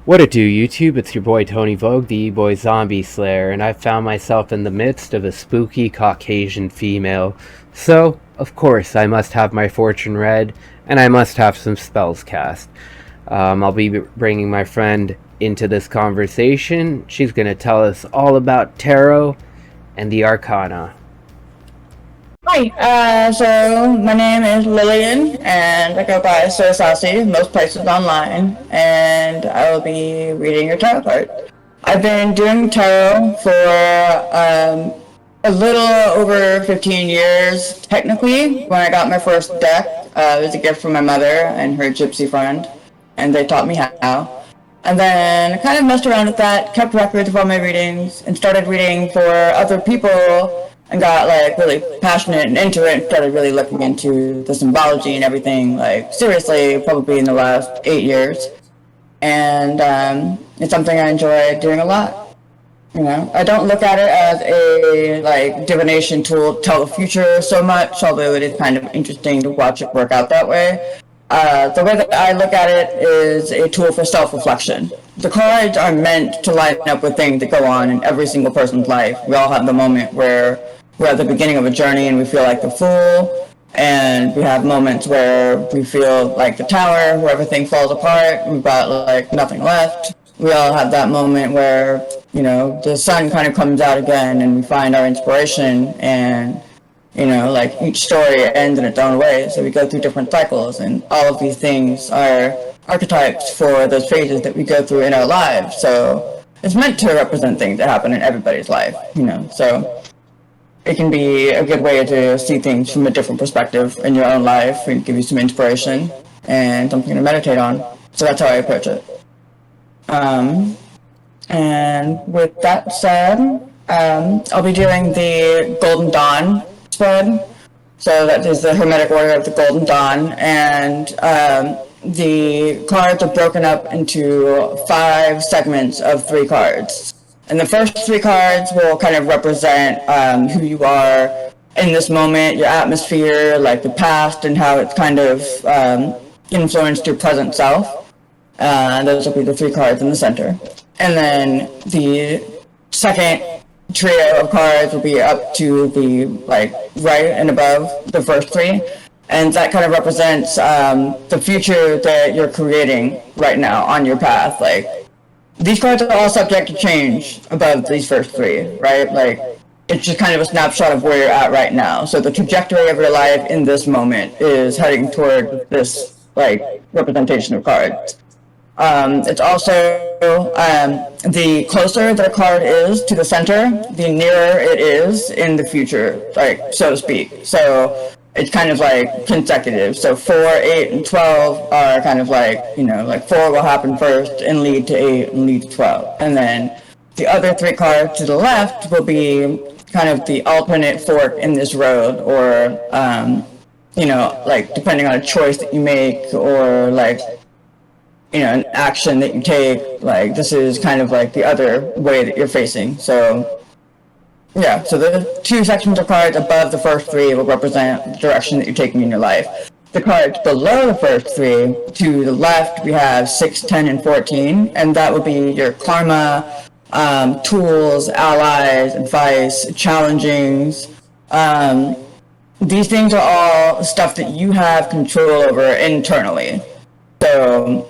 What it do, YouTube? It's your boy Tony Vogue, the E-Boy Zombie Slayer, and I found myself in the midst of a spooky Caucasian female. So, of course, I must have my fortune read, and I must have some spells cast. I'll be bringing my friend into this conversation. She's going to tell us all about tarot and the arcana. Hi, so my name is Lillian, and I go by Sir Saucy most places online, and I will be reading your tarot card. I've been doing tarot for a little over 15 years, technically. When I got my first deck, it was a gift from my mother and her gypsy friend, and they taught me how. And then I kind of messed around with that, kept records of all my readings, and started reading for other people, and got like really passionate and into it, and started really looking into the symbology and everything, like seriously, probably in the last 8 years. And it's something I enjoy doing a lot. You know, I don't look at it as a like divination tool to tell the future so much, although it is kind of interesting to watch it work out that way. The way that I look at it is a tool for self-reflection. The cards are meant to line up with things that go on in every single person's life. We all have the moment where we're at the beginning of a journey and we feel like the fool, and we have moments where we feel like the tower, where everything falls apart, we've got like nothing left. We all have that moment where, you know, the sun kind of comes out again and we find our inspiration, and you know, like each story ends in its own way, so we go through different cycles, and all of these things are archetypes for those phases that we go through in our lives. So it's meant to represent things that happen in everybody's life, you know, so it can be a good way to see things from a different perspective in your own life and give you some inspiration and something to meditate on. So that's how I approach it. And with that said, I'll be doing the Golden Dawn spread. So that is the Hermetic Order of the Golden Dawn, and the cards are broken up into 5 segments of 3 cards. And the first 3 cards will kind of represent who you are in this moment, your atmosphere, like the past, and how it's kind of influenced your present self. Those will be the 3 cards in the center. And then the second trio of cards will be up to the like right and above the first 3. And that kind of represents the future that you're creating right now on your path. Like, these cards are all subject to change above these first 3, right? Like, it's just kind of a snapshot of where you're at right now. So the trajectory of your life in this moment is heading toward this, like, representation of cards. It's also, the closer the card is to the center, the nearer it is in the future, like, so to speak. So it's kind of like consecutive. So 4, 8, and 12 are kind of like, you know, like 4 will happen first and lead to 8 and lead to 12. And then the other 3 cards to the left will be kind of the alternate fork in this road, or, you know, like depending on a choice that you make, or like, you know, an action that you take, like this is kind of like the other way that you're facing. So yeah, so the 2 sections of cards above the first 3 will represent the direction that you're taking in your life. The cards below the first 3, to the left, we have 6, 10, and 14, and that will be your karma, tools, allies, advice, challengings. These things are all stuff that you have control over internally. So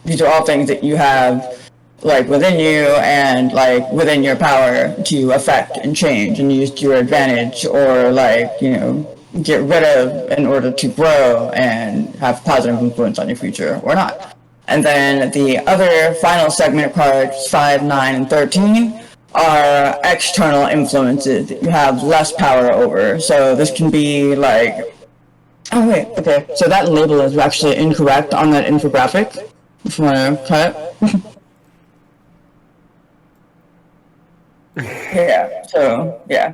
these are all things that you have like within you and like within your power to affect and change and use to your advantage, or like, you know, get rid of in order to grow and have positive influence on your future or not. And then the other final segment of cards, 5, 9, and 13, are external influences that you have less power over. So this can be like, oh wait, okay, so that label is actually incorrect on that infographic. If you want to cut it. Yeah, so yeah.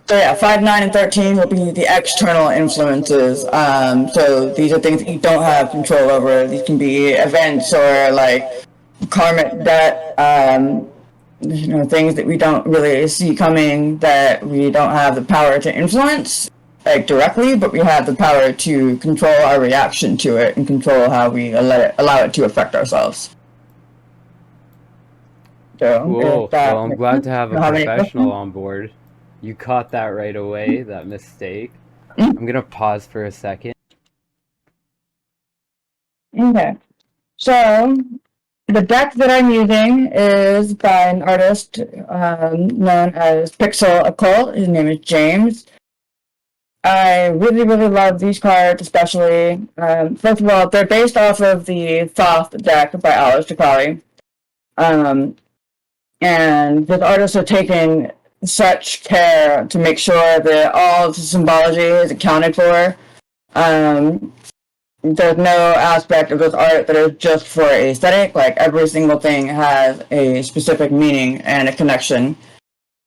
So yeah, 5, 9, and 13 will be the external influences. So these are things that you don't have control over. These can be events or like karmic debt, you know, things that we don't really see coming, that we don't have the power to influence. like directly, but we have the power to control our reaction to it and control how we allow it to affect ourselves. So, Cool. Well, I'm glad to have a have any professional questions? on board. You caught that right away, that mistake. Mm. I'm gonna pause for a second. Okay. So, the deck that I'm using is by an artist known as Pixel Occult. His name is James. I really, really love these cards, especially. First of all, they're based off of the Thoth deck by Aleister Crowley. And the artists have taken such care to make sure that all of the symbology is accounted for. There's no aspect of this art that is just for aesthetic. Like, every single thing has a specific meaning and a connection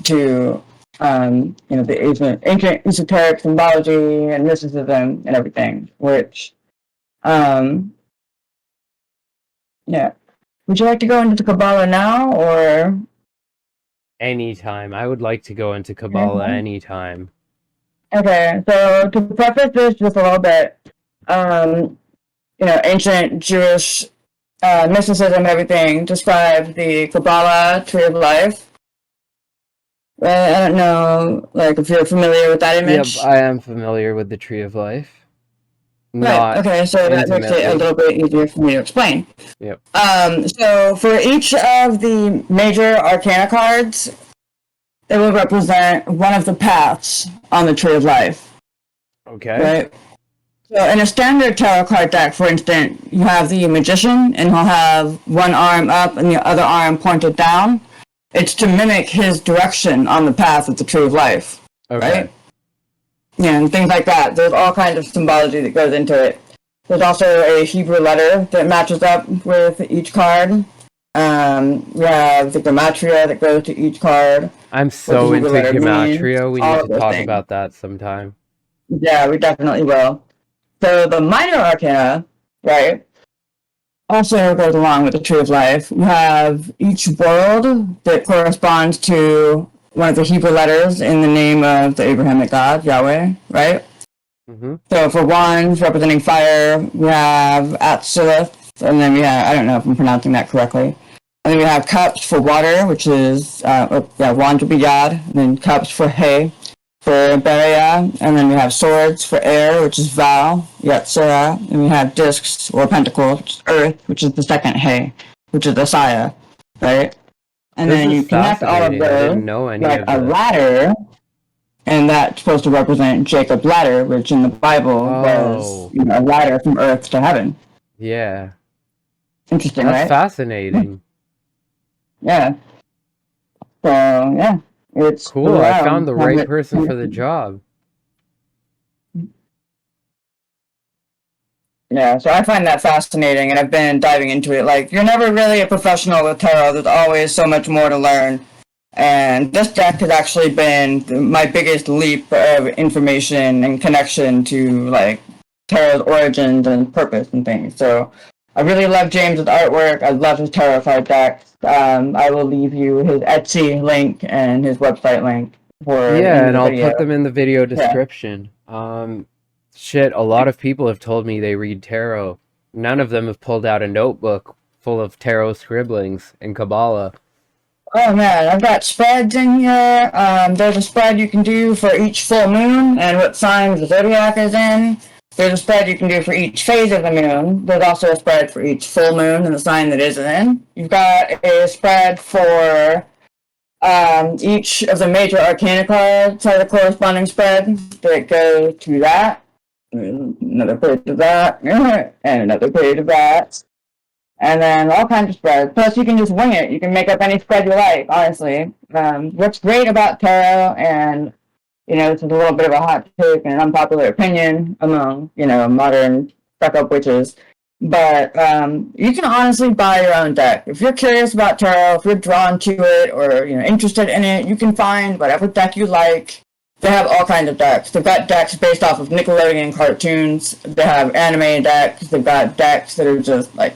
to the ancient esoteric symbology and mysticism and everything, which, yeah. Would you like to go into Kabbalah now, or? Anytime. I would like to go into Kabbalah anytime. Okay, so to preface this just a little bit, ancient Jewish mysticism and everything describe the Kabbalah tree of life. I don't know, like, if you're familiar with that image. Yep, I am familiar with the Tree of Life. Right, okay, so that makes it a little bit easier for me to explain. Yep. So for each of the major arcana cards, it will represent one of the paths on the Tree of Life. Okay. Right? So in a standard tarot card deck, for instance, you have the Magician, and he'll have one arm up and the other arm pointed down. It's to mimic his direction on the path of the Tree of Life. Okay. Right? Yeah, and things like that. There's all kinds of symbology that goes into it. There's also a Hebrew letter that matches up with each card. We have the gematria that goes to each card. I'm so into gematria. We need to talk about that sometime. Yeah, we definitely will. So the minor arcana, right, also goes along with the Tree of Life. You have each world that corresponds to one of the Hebrew letters in the name of the Abrahamic God, Yahweh, right? Mm-hmm. So for wands representing fire, we have Atzilith, and then we have, I don't know if I'm pronouncing that correctly. And then we have cups for water, which is, wands would be Yad, and then cups for hay, for Beria, and then we have swords for air, which is Val, Yetzirah, and we have discs or pentacles, earth, which is the second hay, which is Asaya, right? And then you connect all of those like a ladder, and that's supposed to represent Jacob's ladder, which in the Bible was a ladder from earth to heaven. Yeah. Interesting, right? That's fascinating. Yeah. So, yeah. It's cool. I found the right person for the job. Yeah, so I find that fascinating, and I've been diving into it. Like, you're never really a professional with tarot. There's always so much more to learn. And this deck has actually been my biggest leap of information and connection to, like, tarot's origins and purpose and things. So I really love James's artwork. I love his tarot card decks. I will leave you his Etsy link and his website link for and I'll put them in the video description. Shit, a lot of people have told me they read tarot. None of them have pulled out a notebook full of tarot scribblings and Kabbalah. Oh man, I've got spreads in here. There's a spread you can do for each full moon and what sign the zodiac is in. There's a spread you can do for each phase of the moon. There's also a spread for each full moon and the sign that is in. You've got a spread for each of the major arcana cards has a corresponding spread that goes to that. Another page of that, and another page of that. And then all kinds of spreads. Plus, you can just wing it. You can make up any spread you like, honestly. What's great about tarot, and, this is a little bit of a hot take and an unpopular opinion among, modern stuck-up witches, but you can honestly buy your own deck. If you're curious about tarot, if you're drawn to it, or, interested in it, you can find whatever deck you like. They have all kinds of decks. They've got decks based off of Nickelodeon cartoons. They have anime decks. They've got decks that are just, like,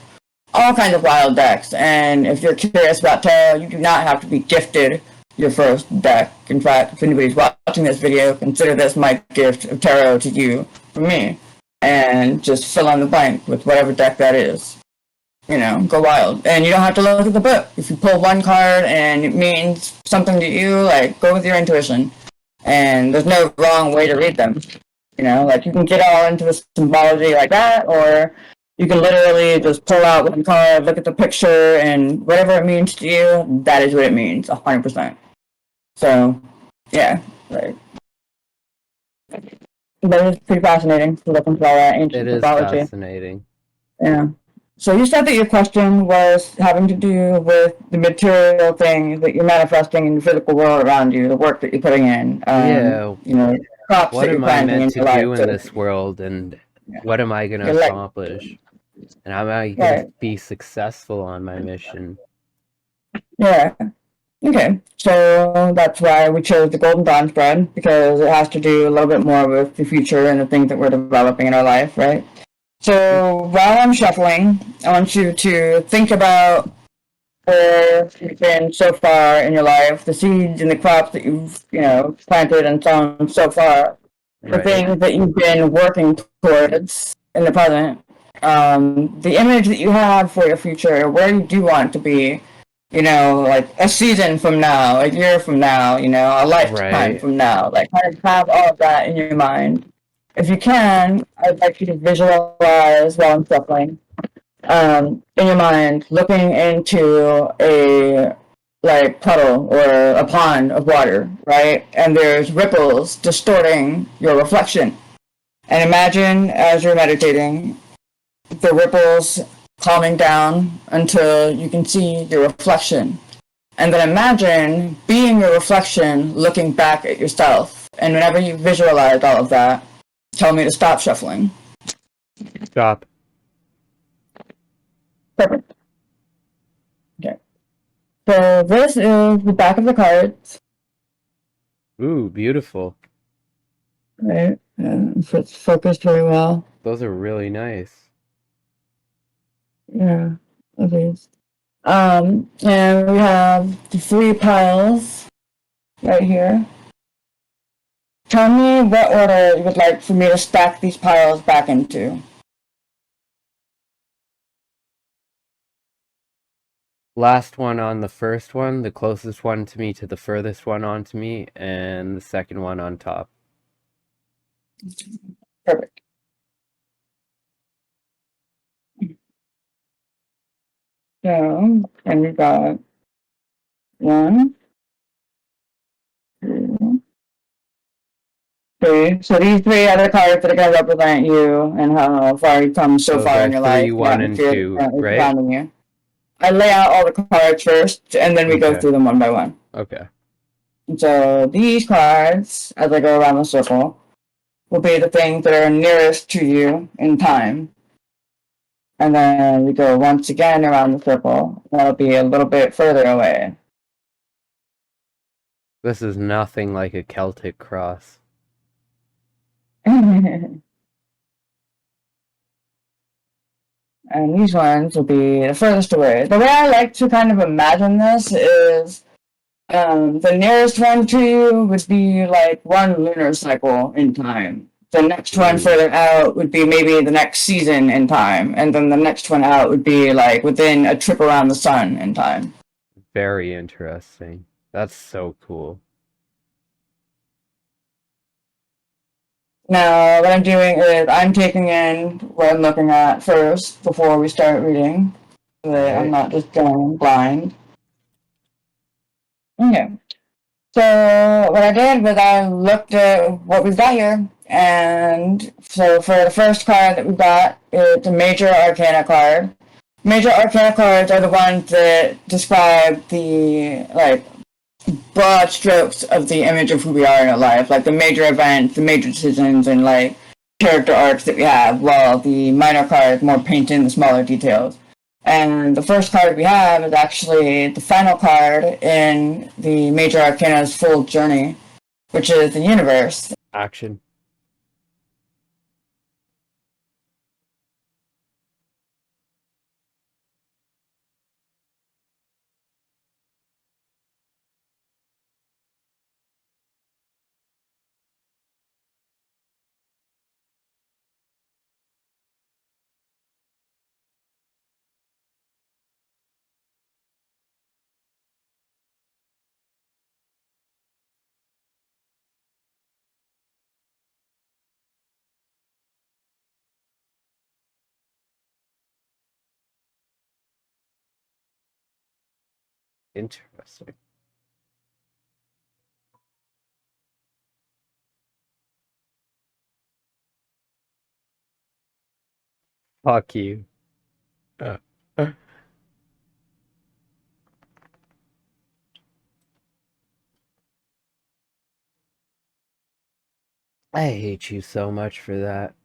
all kinds of wild decks. And if you're curious about tarot, you do not have to be gifted your first deck. In fact, if anybody's watching this video, consider this my gift of tarot to you from me. And just fill in the blank with whatever deck that is. You know, go wild. And you don't have to look at the book. If you pull one card and it means something to you, like, go with your intuition. And there's no wrong way to read them. You know, like, you can get all into the symbology like that, or you can literally just pull out one card, look at the picture, and whatever it means to you, that is what it means, 100%. So, yeah, like, that is pretty fascinating to look into all that ancient It is mythology. fascinating. Yeah. So you said that your question was having to do with the material things that you're manifesting in the physical world around you, the work that you're putting in, Yeah. you know, crops What that you're am I planting in meant to your life. do in So, this world, and yeah. what am I going to Your life. accomplish? And how am I going to Right. be successful on my mission? Yeah. Okay. So that's why we chose the Golden Dawn spread, because it has to do a little bit more with the future and the things that we're developing in our life, right? So while I'm shuffling, I want you to think about where you've been so far in your life, the seeds and the crops that you've, you know, planted and sown so far, the Right. things that you've been working towards in the present, the image that you have for your future, where you do want to be, you know, like a season from now, a year from now, you know, a lifetime from now, like kind of have all of that in your mind. If you can, I'd like you to visualize while I'm shuffling, in your mind, looking into a like puddle or a pond of water, right? And there's ripples distorting your reflection. And imagine as you're meditating, the ripples calming down until you can see your reflection. And then imagine being your reflection looking back at yourself. And whenever you visualize all of that, tell me to stop shuffling. Stop. Perfect. Okay. So this is the back of the cards. Ooh, beautiful. Right. So it's focused very well. Those are really nice. Yeah, at least. And we have the 3 piles right here. Tell me what order you would like for me to stack these piles back into. Last one on the first one, the closest one to me to the furthest one onto me, and the second one on top. Perfect. So, and we got 1, 2, 3. So these 3 other cards that are going to represent you and how far you've come so Those far are in your 3, life, the 1, and atmosphere 2, that's right? surrounding you. I lay out all the cards first, and then we go through them one by one. Okay. So these cards, as I go around the circle, will be the things that are nearest to you in time. And then we go once again around the circle. That'll be a little bit further away. This is nothing like a Celtic cross. And these ones will be the furthest away. The way I like to kind of imagine this is the nearest one to you would be like 1 lunar cycle in time. The next one further out would be maybe the next season in time. And then the next one out would be like within a trip around the sun in time. Very interesting. That's so cool. Now, what I'm doing is I'm taking in what I'm looking at first before we start reading, so that I'm not just going blind. Okay. So what I did was I looked at what we've got here, and so for the first card that we've got, it's a Major Arcana card. Major Arcana cards are the ones that describe the, like, broad strokes of the image of who we are in our life, like the major events, the major decisions, and like character arcs that we have, while the minor cards more paint in the smaller details. And the first card we have is actually the final card in the Major Arcana's full journey, which is the universe. Action. Interesting. Fuck you. Uh, uh. I hate you so much for that.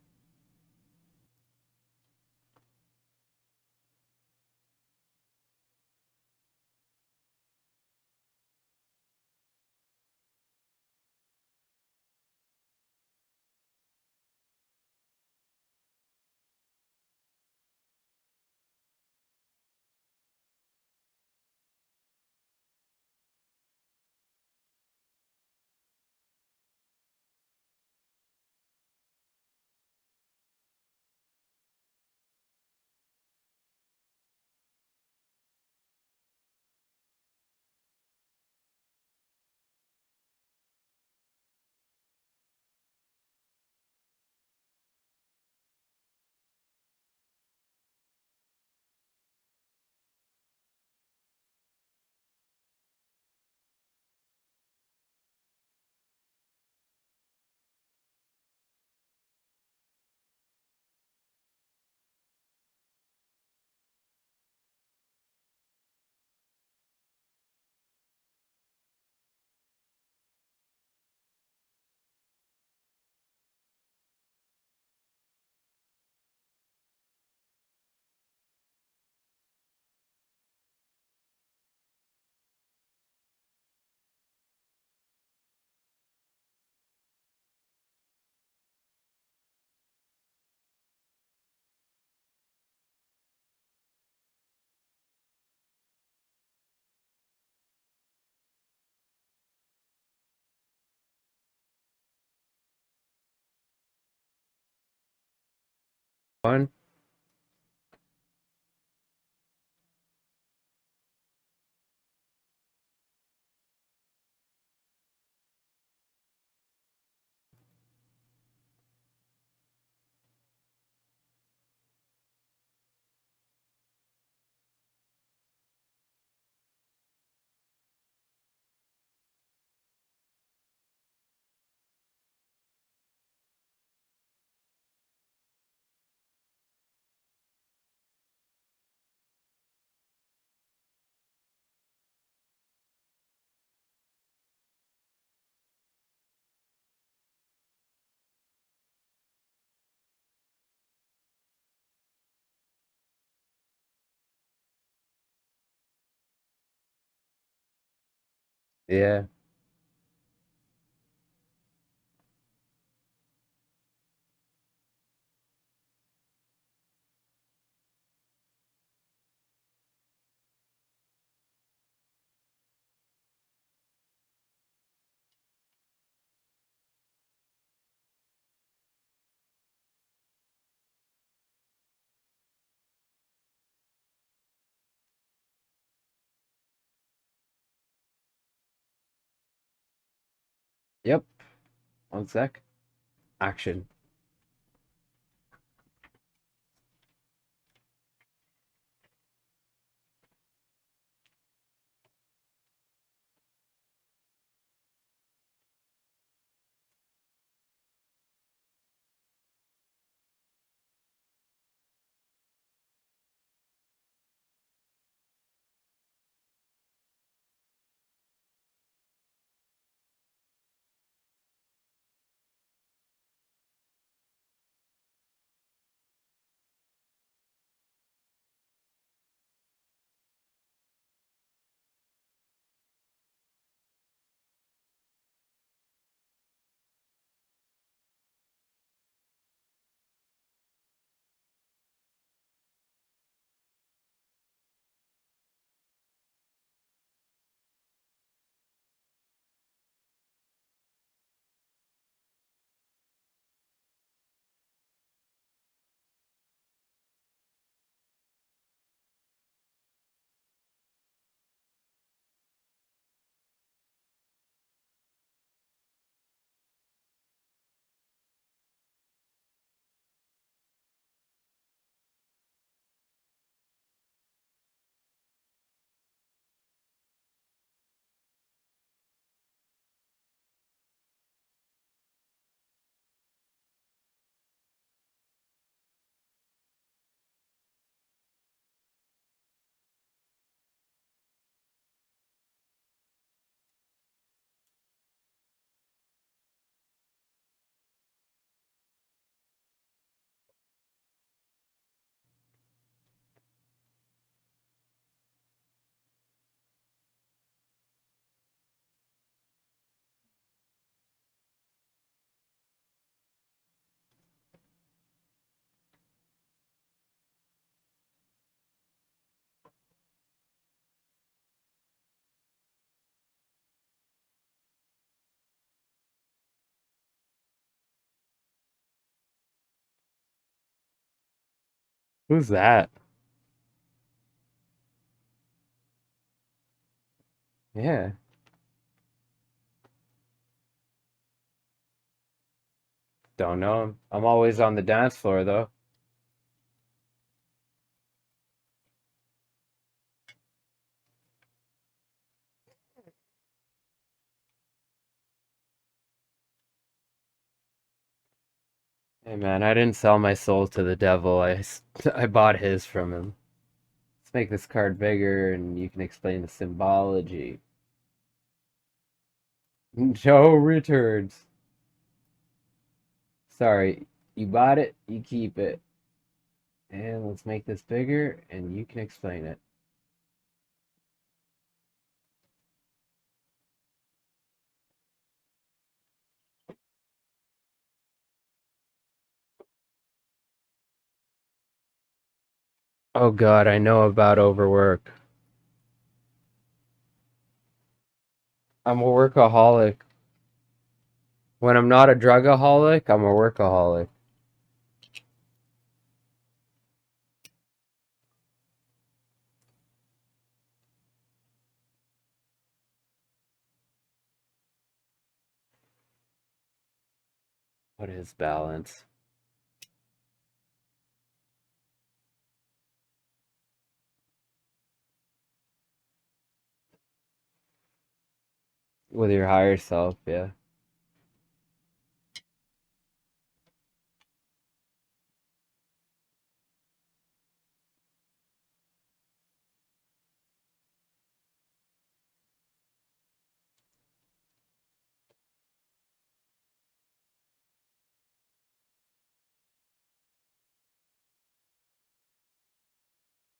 One. Yeah. Yep. One sec. Action. Who's that? Yeah. Don't know him. I'm always on the dance floor, though. Hey, man, I didn't sell my soul to the devil. I bought his from him. Let's make this card bigger, and you can explain the symbology. Joe returns. Sorry, you bought it, you keep it. And let's make this bigger, and you can explain it. Oh God, I know about overwork. I'm a workaholic. When I'm not a drugaholic, I'm a workaholic. What is balance? With your higher self, yeah.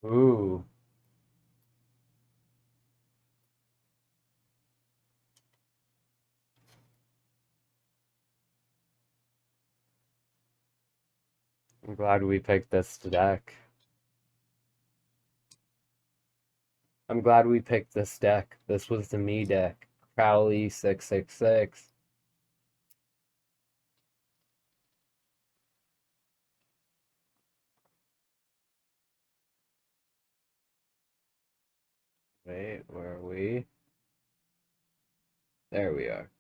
Ooh. I'm glad we picked this deck. I'm glad we picked this deck. This was the me deck. Crowley 666. Wait, where are we? There we are.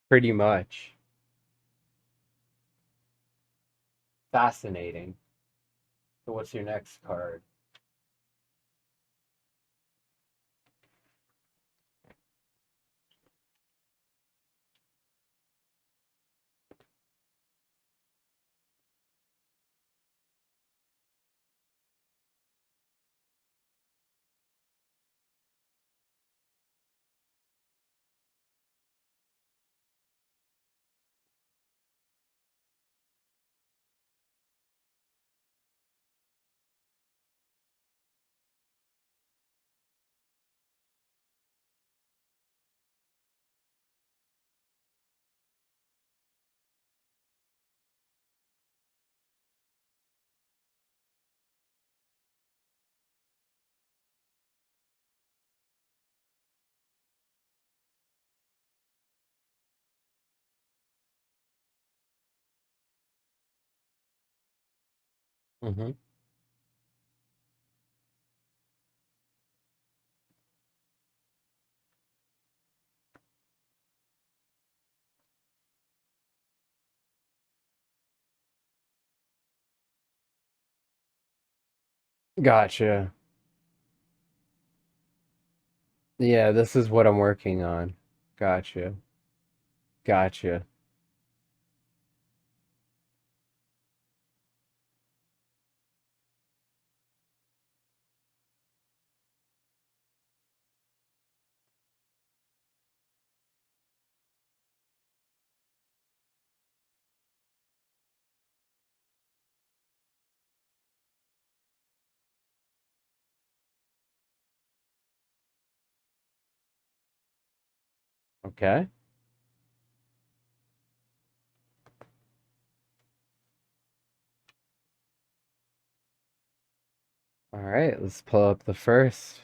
Pretty much. Fascinating. So what's your next card? Mm-hmm. Gotcha. Yeah, this is what I'm working on. Gotcha. Gotcha. Okay. Alright, let's pull up the first.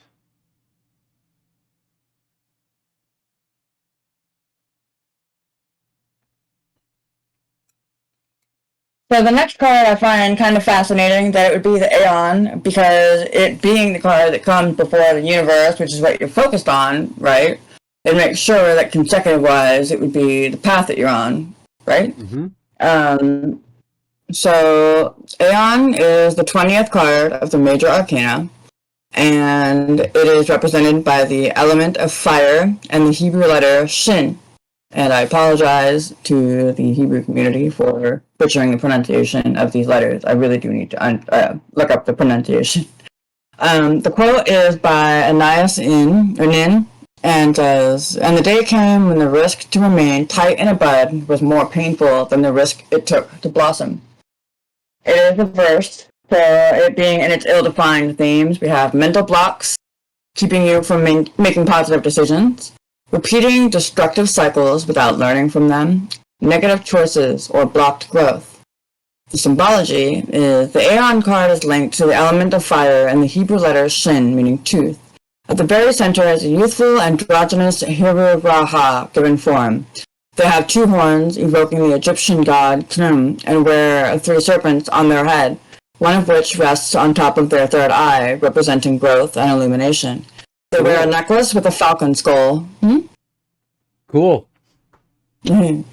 So the next card I find kind of fascinating that it would be the Aeon, because it being the card that comes before the universe, which is what you're focused on, right? It makes sure that consecutive-wise it would be the path that you're on, right? Mm-hmm. So Aeon is the 20th card of the Major Arcana, and it is represented by the element of fire and the Hebrew letter Shin. And I apologize to the Hebrew community for butchering the pronunciation of these letters. I really do need to look up the pronunciation. The quote is by Anais Nin, and says, "And the day came when the risk to remain tight in a bud was more painful than the risk it took to blossom." It is reversed, so it being in its ill-defined themes, we have mental blocks, keeping you from making positive decisions, repeating destructive cycles without learning from them, negative choices, or blocked growth. The symbology is the Aeon card is linked to the element of fire and the Hebrew letter Shin, meaning tooth. At the very center is a youthful, androgynous Hebrew Raha given form. They have 2 horns, evoking the Egyptian god Khnum, and wear 3 serpents on their head, one of which rests on top of their third eye, representing growth and illumination. They wear a necklace with a falcon skull. Cool. They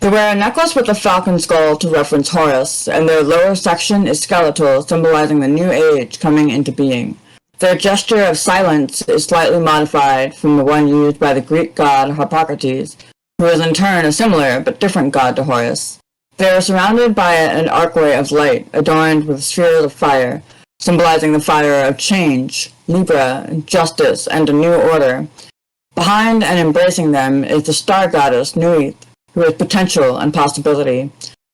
wear a necklace with a falcon skull to reference Horus, and their lower section is skeletal, symbolizing the new age coming into being. Their gesture of silence is slightly modified from the one used by the Greek god Harpocrates, who is in turn a similar but different god to Horus. They are surrounded by an archway of light, adorned with spheres of fire, symbolizing the fire of change, Libra, justice, and a new order. Behind and embracing them is the star goddess Nuith, who is potential and possibility.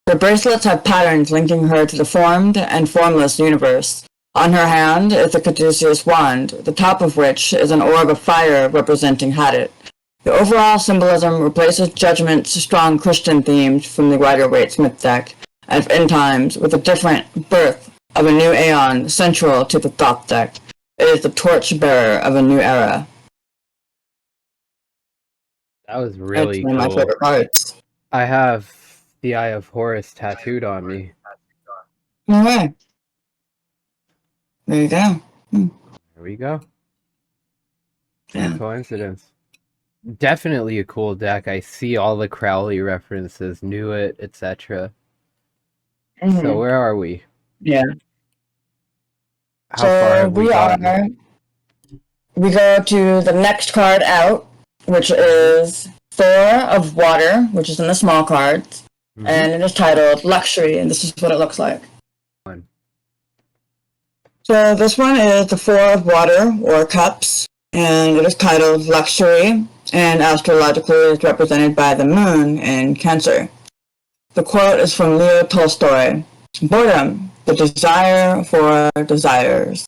Her bracelets have patterns linking her to the formed and formless universe. On her hand is the caduceus wand, the top of which is an orb of fire representing Hadit. The overall symbolism replaces Judgment's strong Christian themes from the Rider-Waite Smith deck of End Times with a different birth of a new Aeon central to the Thoth deck. It is the torch-bearer of a new era. That was really cool. One of my favorite cards. I have the Eye of Horus tattooed on me. No way. There you go. There we go. Yeah. Coincidence. Definitely a cool deck. I see all the Crowley references, knew it, etc. So where are we? Yeah. How far have we gotten? We go to the next card out, which is Thor of Water, which is in the small cards, and it is titled Luxury, and this is what it looks like. So this one is the 4 of Water, or Cups, and it is titled Luxury, and astrologically is represented by the moon in Cancer. The quote is from Leo Tolstoy: "Boredom, the desire for desires."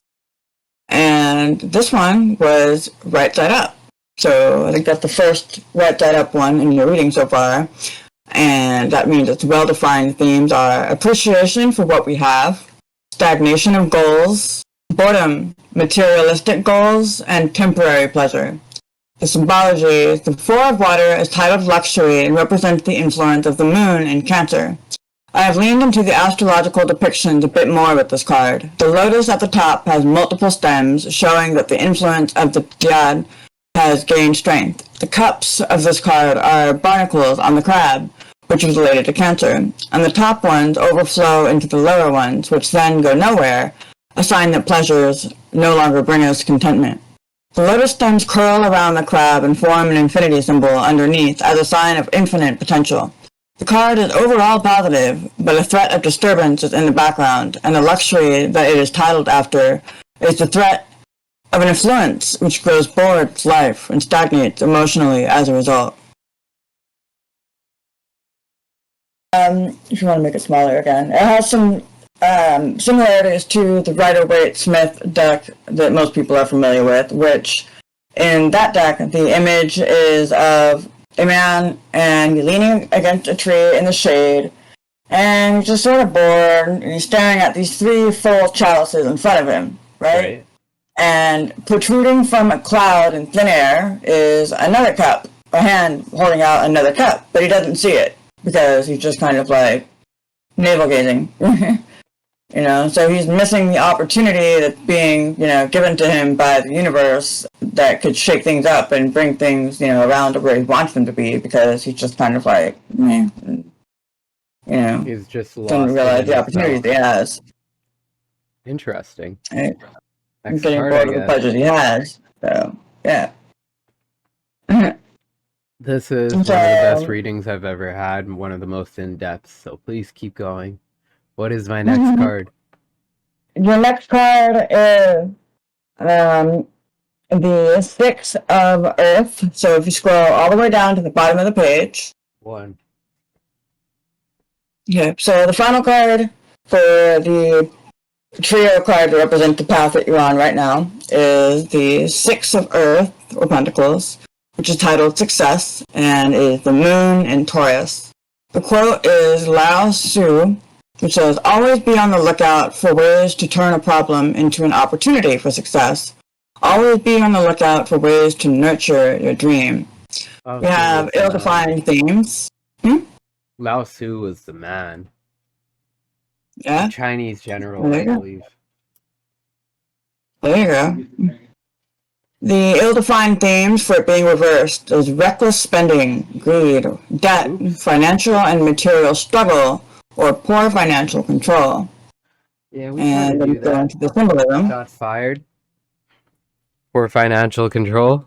And this one was right side up. So I think that's the first right side up one in your reading so far. And that means its well-defined themes are appreciation for what we have, stagnation of goals, boredom, materialistic goals, and temporary pleasure. The symbology, the 4 of Water is titled Luxury and represents the influence of the moon in Cancer. I have leaned into the astrological depictions a bit more with this card. The lotus at the top has multiple stems, showing that the influence of the Dyad has gained strength. The cups of this card are barnacles on the crab, which is related to Cancer, and the top ones overflow into the lower ones, which then go nowhere, a sign that pleasures no longer bring us contentment. The lotus stems curl around the crab and form an infinity symbol underneath as a sign of infinite potential. The card is overall positive, but a threat of disturbance is in the background, and the luxury that it is titled after is the threat of an influence which grows bored with life and stagnates emotionally as a result. If you want to make it smaller again, it has some similarities to the Rider-Waite Smith deck that most people are familiar with, which in that deck, the image is of a man, and you're leaning against a tree in the shade, and you're just sort of bored, and he's staring at these 3 full chalices in front of him, right? And protruding from a cloud in thin air is another cup, a hand holding out another cup, but he doesn't see it because he's just kind of like navel gazing. So he's missing the opportunity that's being, given to him by the universe that could shake things up and bring things, around to where he wants them to be, because he's just kind of like, he's just lost, doesn't realize the opportunities he has. Interesting. Right? He's getting bored of the pleasures he has. So, yeah. This is one of the best readings I've ever had, and one of the most in-depth, so please keep going. What is my next card? Your next card is the 6 of Earth. So if you scroll all the way down to the bottom of the page. 1. Okay, so the final card for the trio card to represent the path that you're on right now is the 6 of Earth, or Pentacles, which is titled Success, and is the Moon in Taurus. The quote is Lao Tzu, which says, always be on the lookout for ways to turn a problem into an opportunity for success. Always be on the lookout for ways to nurture your dream. We have ill-defined themes. Lao Tzu was the man. Yeah. The Chinese general, I believe. There you go. The ill-defined themes for it being reversed is reckless spending, greed, debt, financial and material struggle, or poor financial control. Yeah, we and then go into the symbolism. Got fired. Poor financial control.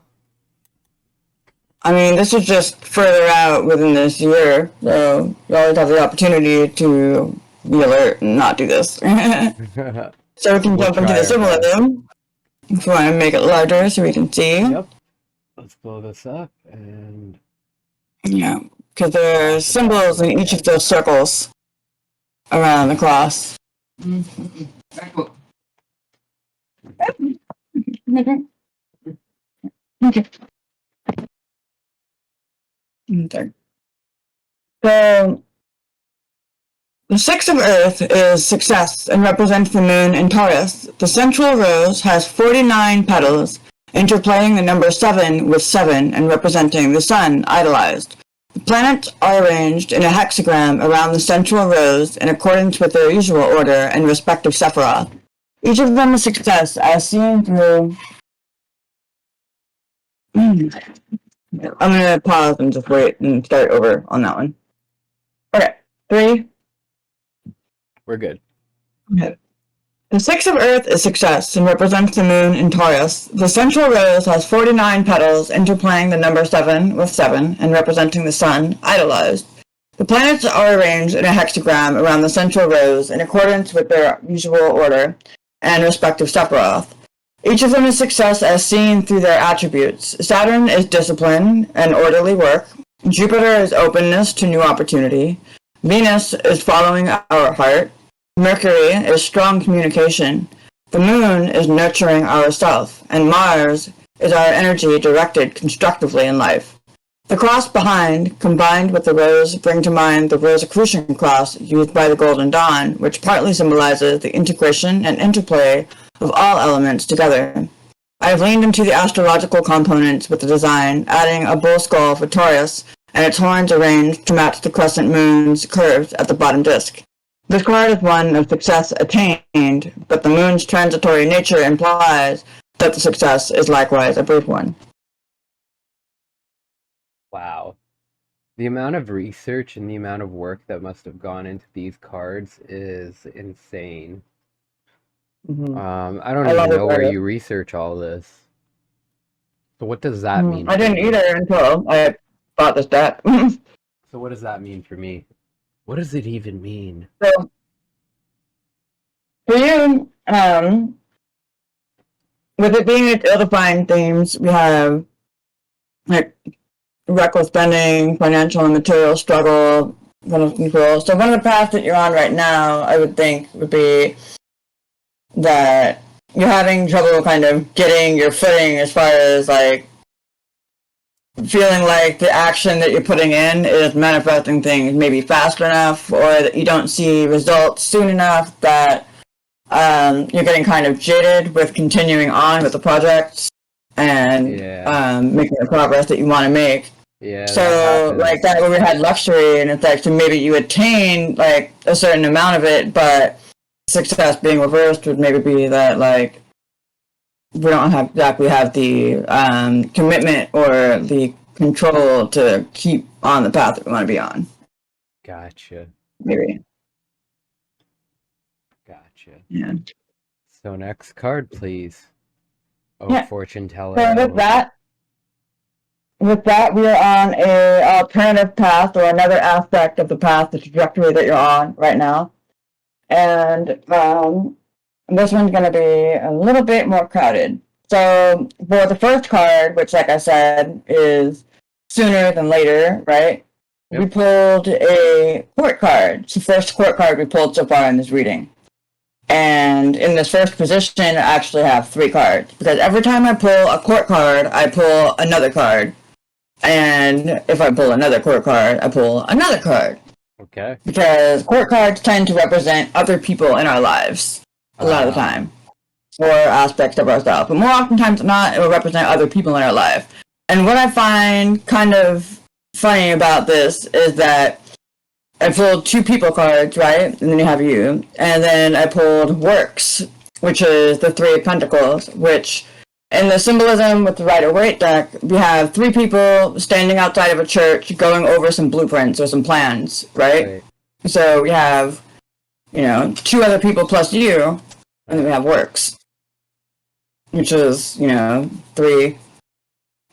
I mean, this is just further out within this year, so you always have the opportunity to be alert and not do this. So we can jump into the symbolism. If you want to make it larger so we can see. Yep. Let's blow this up and... Yeah, because there are symbols in each of those circles around the cross. Okay. So, the 6 of Earth is success and represents the moon in Taurus. The central rose has 49 petals, interplaying the number 7 with 7 and representing the sun idolized. The planets are arranged in a hexagram around the central rose in accordance with their usual order and respective Sephiroth. Each of them is success as seen through... I'm going to pause and just wait and start over on that one. Okay, 3. We're good. Okay. The 6 of Earth is success and represents the moon in Taurus. The central rose has 49 petals, interplaying the number 7 with 7 and representing the sun, idolized. The planets are arranged in a hexagram around the central rose in accordance with their usual order and respective Sephiroth. Each of them is success as seen through their attributes. Saturn is discipline and orderly work. Jupiter is openness to new opportunity. Venus is following our heart. Mercury is strong communication. The moon is nurturing ourself. And Mars is our energy directed constructively in life. The cross behind, combined with the rose, bring to mind the Rosicrucian cross used by the Golden Dawn, which partly symbolizes the integration and interplay of all elements together. I have leaned into the astrological components with the design, adding a bull skull for Taurus, and its horns arranged to match the crescent moon's curves at the bottom disc. This card is one of success attained, but the moon's transitory nature implies that the success is likewise a brief one. Wow. The amount of research and the amount of work that must have gone into these cards is insane. Mm-hmm. I don't even know where you research all this. So what does that mean? I didn't either until I bought this deck. So what does that mean for me? What does it even mean? So, for you, with it being its ill-defined themes, we have like reckless spending, financial and material struggle, kind of control. So one of the paths that you're on right now, I would think, would be that you're having trouble kind of getting your footing as far as like feeling like the action that you're putting in is manifesting things maybe fast enough, or that you don't see results soon enough, that you're getting kind of jaded with continuing on with the project and making the progress that you want to make. Yeah. So like that, where we had luxury, and it's like, so maybe you attain like a certain amount of it, but success being reversed would maybe be that like we don't exactly have the commitment or the control to keep on the path that we want to be on. Gotcha. Maybe. Gotcha. Yeah. So next card, please. Oh, yeah. fortune teller. So with that, we are on a alternative path, or another aspect of the path, the trajectory that you're on right now. And this one's going to be a little bit more crowded. So for the first card, which, like I said, is sooner than later, right? Yep. We pulled a court card. It's the first court card we pulled so far in this reading. And in this first position, I actually have 3 cards. Because every time I pull a court card, I pull another card. And if I pull another court card, I pull another card. Okay. Because court cards tend to represent other people in our lives a lot of the time, or aspects of ourselves. But more oftentimes than not, it will represent other people in our life. And what I find kind of funny about this is that I pulled 2 people cards, right? And then you have you. And then I pulled works, which is the 3 of Pentacles, which in the symbolism with the Rider-Waite deck, we have 3 people standing outside of a church going over some blueprints or some plans, right? So we have, 2 other people plus you, and then we have works, which is, 3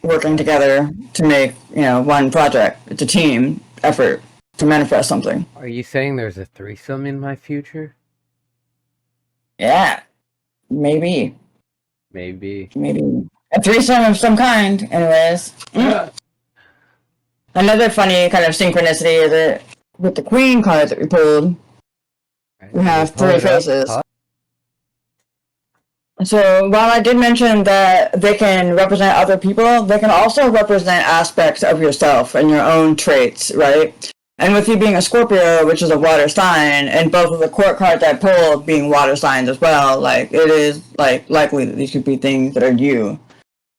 working together to make, one project. It's a team effort to manifest something. Are you saying there's a threesome in my future? Yeah, maybe. Maybe. A threesome of some kind, anyways. Another funny kind of synchronicity is that with the Queen card that we pulled, we have 3 faces. So while I did mention that they can represent other people, they can also represent aspects of yourself and your own traits, right? And with you being a Scorpio, which is a water sign, and both of the court cards I pulled being water signs as well, like, it is, like, likely that these could be things that are you.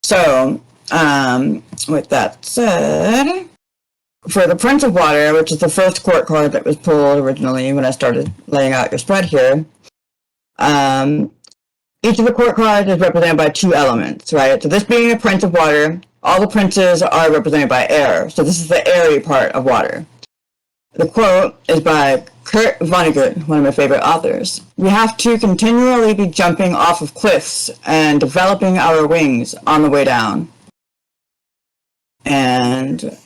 So, with that said, for the Prince of Water, which is the first court card that was pulled originally when I started laying out your spread here, each of the court cards is represented by 2 elements, right? So this being the Prince of Water, all the princes are represented by air. So this is the airy part of water. The quote is by Kurt Vonnegut, one of my favorite authors. "We have to continually be jumping off of cliffs and developing our wings on the way down." And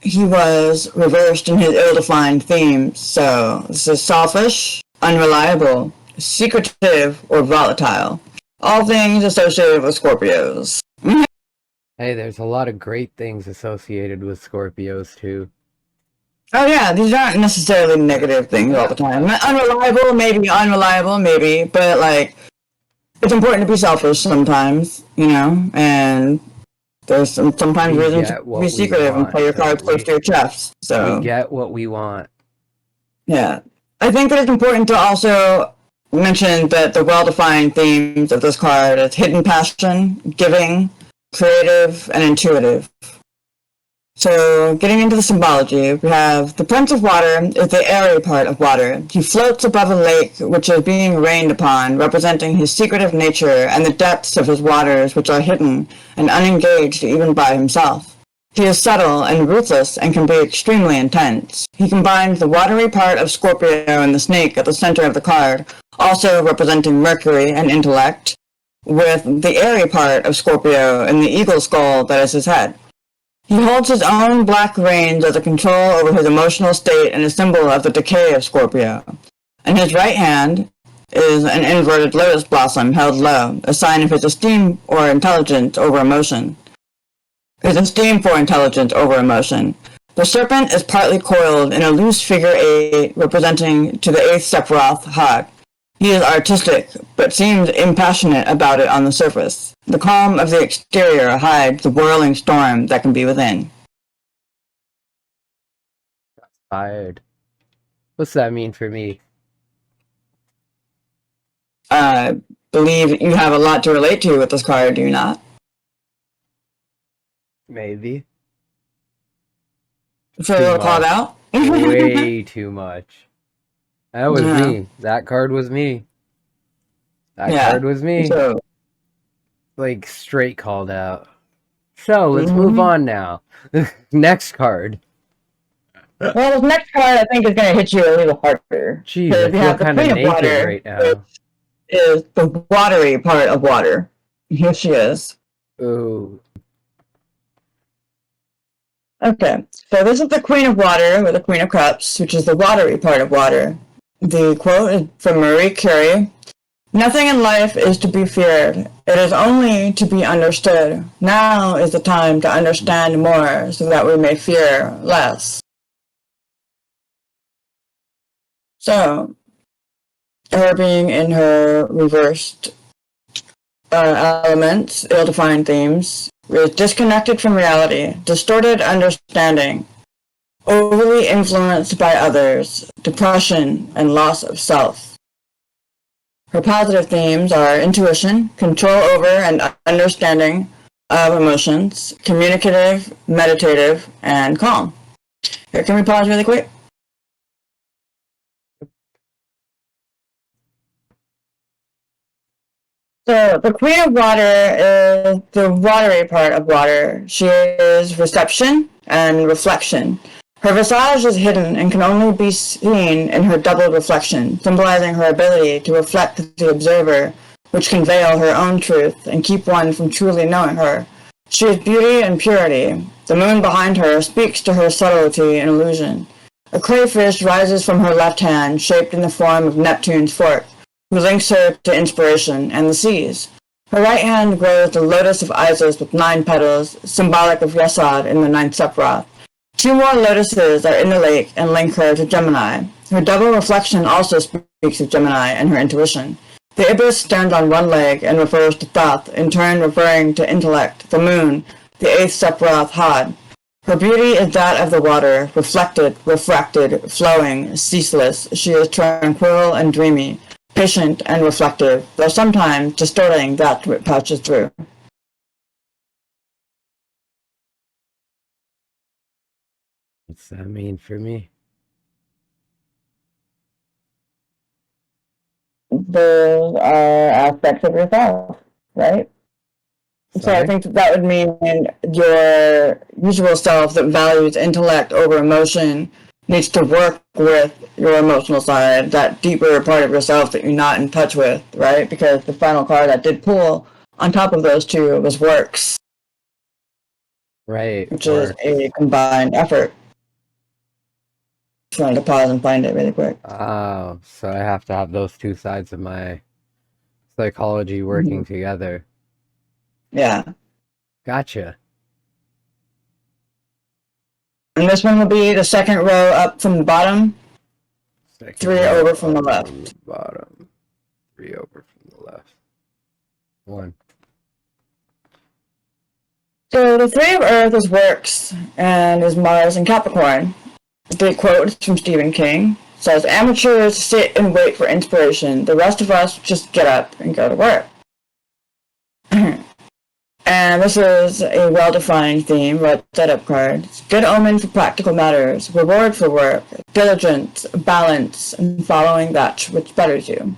he was reversed in his ill-defined themes. So this is selfish, unreliable, secretive, or volatile. All things associated with Scorpios. Hey, there's a lot of great things associated with Scorpios, too. Oh yeah, these aren't necessarily negative things all the time. Unreliable, maybe, but like, it's important to be selfish sometimes, and there's sometimes reasons to be secretive and play your cards close to your chest. So we get what we want. Yeah. I think that it's important to also mention that the well-defined themes of this card is hidden passion, giving, creative, and intuitive. So, getting into the symbology, we have the Prince of Water is the airy part of water. He floats above a lake which is being rained upon, representing his secretive nature and the depths of his waters which are hidden and unengaged even by himself. He is subtle and ruthless and can be extremely intense. He combines the watery part of Scorpio and the snake at the center of the card, also representing Mercury and intellect, with the airy part of Scorpio and the eagle skull that is his head. He holds his own black reins as a control over his emotional state and a symbol of the decay of Scorpio. In his right hand is an inverted lotus blossom held low, a sign of his esteem or intelligence over emotion. His esteem for intelligence over emotion. The serpent is partly coiled in a loose figure 8 representing to the 8th Sephiroth, Hag. He is artistic, but seems impassionate about it on the surface. The calm of the exterior hides the whirling storm that can be within. Fired. What's that mean for me? I believe you have a lot to relate to with this card, do you not? Maybe. Feel a little called out? Way too much. That was Yeah. me. That card was me. That Yeah. card was me. So, Like, straight called out. So, let's move on now. Next card. well, this next card I think is going to hit you a little harder. Jeez, I feel kind of naked right now. Is the watery part of water. Here she is. Ooh. Okay, so this is the Queen of Water with the Queen of Cups, which is the watery part of water. The quote is from Marie Curie. Nothing in life is to be feared. It is only to be understood. Now is the time to understand more so that we may fear less. So, her being in her reversed elements, ill-defined themes, is disconnected from reality, distorted understanding, overly influenced by others, depression, and loss of self. Her positive themes are intuition, control over and understanding of emotions, communicative, meditative, and calm. Here, can we pause really quick? So the Queen of Water is the watery part of water. She is reception and reflection. Her visage is hidden and can only be seen in her doubled reflection, symbolizing her ability to reflect the observer, which can veil her own truth and keep one from truly knowing her. She is beauty and purity. The moon behind her speaks to her subtlety and illusion. A crayfish rises from her left hand, shaped in the form of Neptune's fork, who links her to inspiration and the seas. Her right hand grows the lotus of Isis with 9 petals, symbolic of Yesod in the 9th Sephiroth. 2 more lotuses are in the lake and link her to Gemini. Her double reflection also speaks of Gemini and her intuition. The ibis stands on one leg and refers to Thoth, in turn referring to intellect, the moon, the 8th Sephiroth Had. Her beauty is that of the water, reflected, refracted, flowing, ceaseless. She is tranquil and dreamy, patient and reflective, though sometimes distorting that which passes through. What's that mean for me? Those are aspects of yourself, right? So I think that would mean your usual self that values intellect over emotion needs to work with your emotional side, that deeper part of yourself that you're not in touch with, right? Because the final card that did pull on top of those two was works. Right. Which is a combined effort. Just wanted to pause and find it really quick. Oh, so I have to have those two sides of my psychology working together. Yeah. Gotcha. And this one will be the second row up from the bottom. 3 over from the left. From the bottom. 3 over from the left. 1. So the 3 of Earth is works and is Mars and Capricorn. The quote is from Stephen King. It says, amateurs sit and wait for inspiration. The rest of us just get up and go to work. And this is a well-defined theme, right setup card. It's good omen for practical matters, reward for work, diligence, balance, and following that which betters you.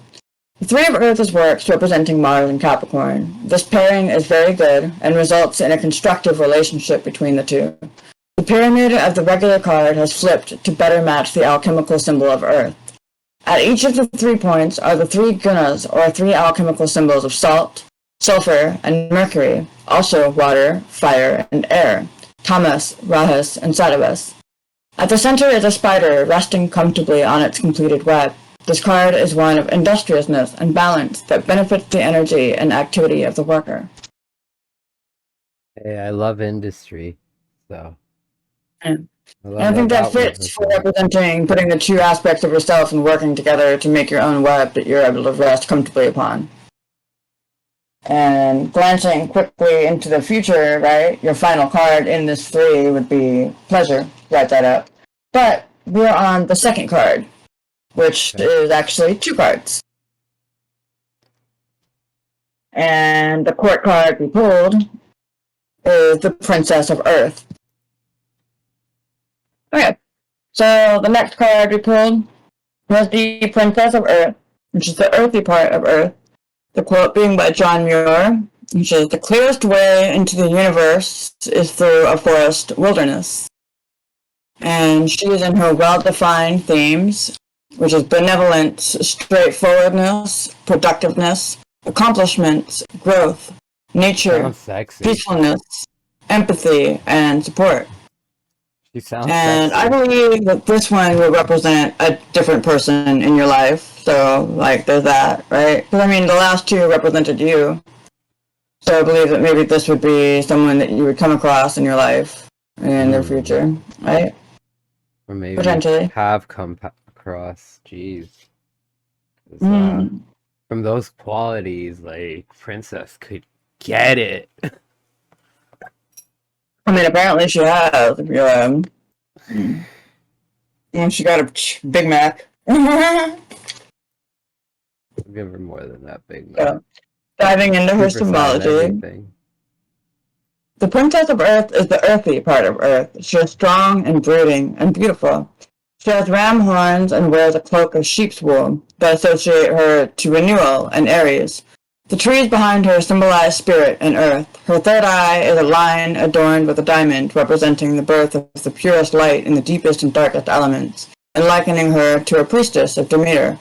The 3 of Earth is works representing Mars and Capricorn. This pairing is very good and results in a constructive relationship between the two. The pyramid of the regular card has flipped to better match the alchemical symbol of Earth. At each of the 3 points are the 3 gunas, or 3 alchemical symbols of salt, sulfur, and mercury, also water, fire, and air, tamas, rajas, and sattavas. At the center is a spider resting comfortably on its completed web. This card is one of industriousness and balance that benefits the energy and activity of the worker. Hey, I love industry, so. And I think that fits for representing putting the two aspects of yourself and working together to make your own web that you're able to rest comfortably upon. And glancing quickly into the future, right, your final card in this 3 would be Pleasure. Write that up. But we're on the second card, which is actually 2 cards. And the court card we pulled is the Princess of Earth. Okay, so the next card we pulled was the Princess of Earth, which is the earthy part of Earth. The quote being by John Muir, which is, "The clearest way into the universe is through a forest wilderness." And she is in her well-defined themes, which is benevolence, straightforwardness, productiveness, accomplishments, growth, nature, peacefulness, empathy, and support. She sounds and sexy. I believe that this one will represent a different person in your life. So, like, there's that, right? Because, I mean, the last 2 represented you. So I believe that maybe this would be someone that you would come across in your life in the future, right? Or maybe potentially have come across. Jeez. From those qualities, like, Princess could get it. I mean, apparently she has. And she got a Big Mac. I'll give her more than that Big Mac. So, diving into her symbology. The Princess of Earth is the earthy part of Earth. She is strong and brooding and beautiful. She has ram horns and wears a cloak of sheep's wool that associate her to renewal and Aries. The trees behind her symbolize spirit and earth. Her third eye is a line adorned with a diamond, representing the birth of the purest light in the deepest and darkest elements, and likening her to a priestess of Demeter.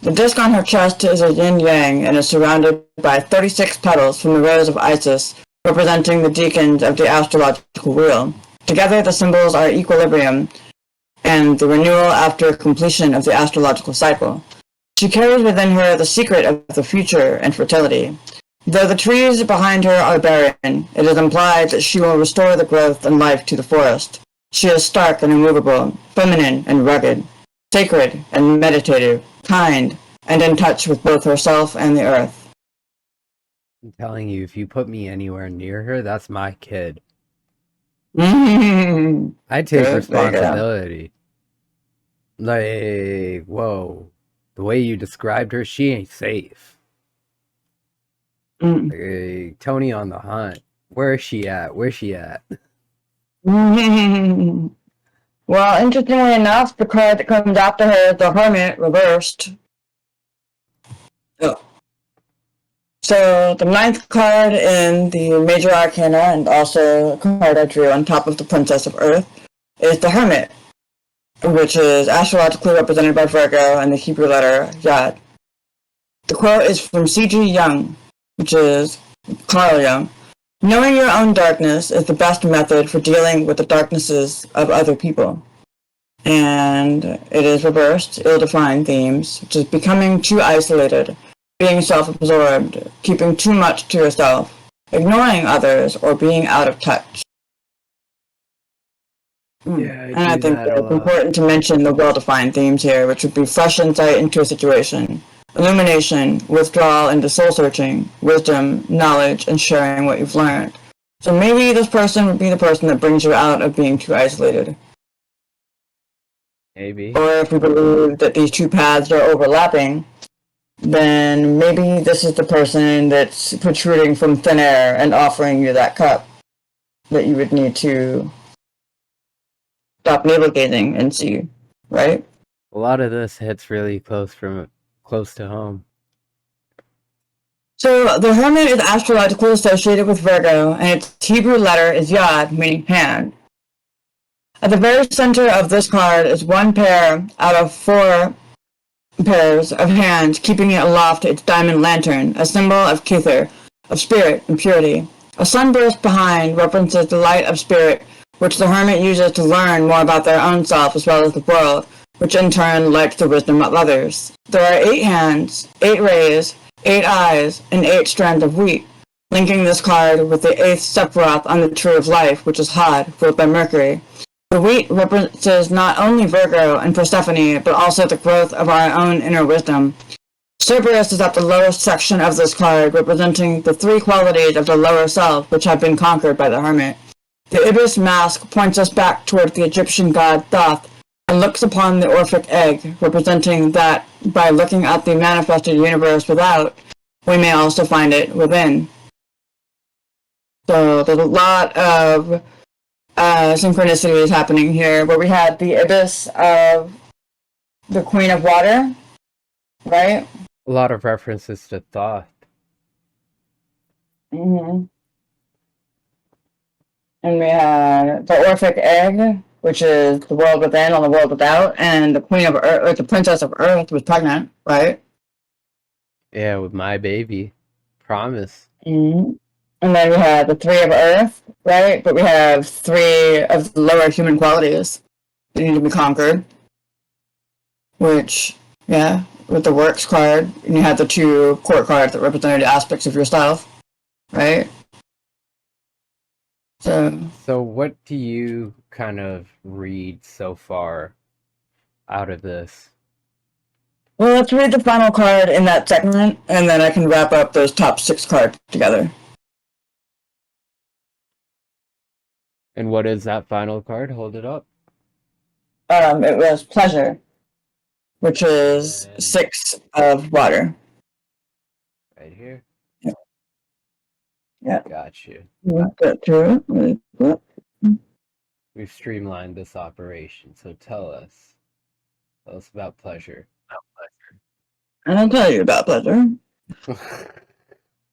The disc on her chest is a yin-yang and is surrounded by 36 petals from the rose of Isis, representing the deacons of the astrological wheel. Together, the symbols are equilibrium and the renewal after completion of the astrological cycle. She carries within her the secret of the future and fertility. Though the trees behind her are barren, it is implied that she will restore the growth and life to the forest. She is stark and immovable, feminine and rugged, sacred and meditative, kind, and in touch with both herself and the earth. I'm telling you, if you put me anywhere near her, that's my kid. I take responsibility. Like, whoa. The way you described her, she ain't safe. Like, Tony on the hunt. Where is she at? Where's she at? Well, interestingly enough, the card that comes after her is the Hermit reversed. Oh. So the 9th card in the Major Arcana, and also a card I drew on top of the Princess of Earth, is the Hermit, which is astrologically represented by Virgo and the Hebrew letter Yod. The quote is from C.G. Jung, which is Carl Jung. "Knowing your own darkness is the best method for dealing with the darknesses of other people." And it is reversed, ill-defined themes, which is becoming too isolated, being self-absorbed, keeping too much to yourself, ignoring others, or being out of touch. Yeah, and I think it's important to mention the well-defined themes here, which would be fresh insight into a situation, illumination, withdrawal into soul-searching, wisdom, knowledge, and sharing what you've learned. So maybe this person would be the person that brings you out of being too isolated. Maybe. Or if we believe that these two paths are overlapping, then maybe this is the person that's protruding from thin air and offering you that cup that you would need to stop navel-gazing and see, right? A lot of this hits really close to home. So the Hermit is astrologically associated with Virgo, and its Hebrew letter is Yod, meaning hand. At the very center of this card is one pair out of 4 pairs of hands keeping it aloft its diamond lantern, a symbol of Kether, of spirit and purity. A sunburst behind references the light of spirit, which the Hermit uses to learn more about their own self as well as the world, which in turn lights the wisdom of others. There are 8 hands, 8 rays, 8 eyes, and 8 strands of wheat, linking this card with the 8th Sephiroth on the Tree of Life, which is Hod, ruled by Mercury. The wheat represents not only Virgo and Persephone, but also the growth of our own inner wisdom. Cerberus is at the lowest section of this card, representing the 3 qualities of the lower self which have been conquered by the Hermit. The Ibis mask points us back toward the Egyptian god Thoth, and looks upon the Orphic egg, representing that by looking at the manifested universe without, we may also find it within. So there's a lot of synchronicities happening here, where we had the Ibis of the Queen of Water, right? A lot of references to Thoth. Mm-hmm. And we had the Orphic egg, which is the world within on the world without, and the Queen of Earth, or the Princess of Earth, was pregnant, right? Yeah, with my baby. Promise. Mm-hmm. And then we had the 3 of Earth, right? But we have 3 of the lower human qualities that need to be conquered. Which, yeah, with the Works card, and you had the 2 court cards that represented aspects of yourself, right? So what do you kind of read so far out of this? Well, let's read the final card in that segment, and then I can wrap up those top 6 cards together. And what is that final card? Hold it up. It was Pleasure, which is 6 of water. Right here? Yeah. Got you. We've streamlined this operation, so tell us about Pleasure. And I'll tell you about Pleasure.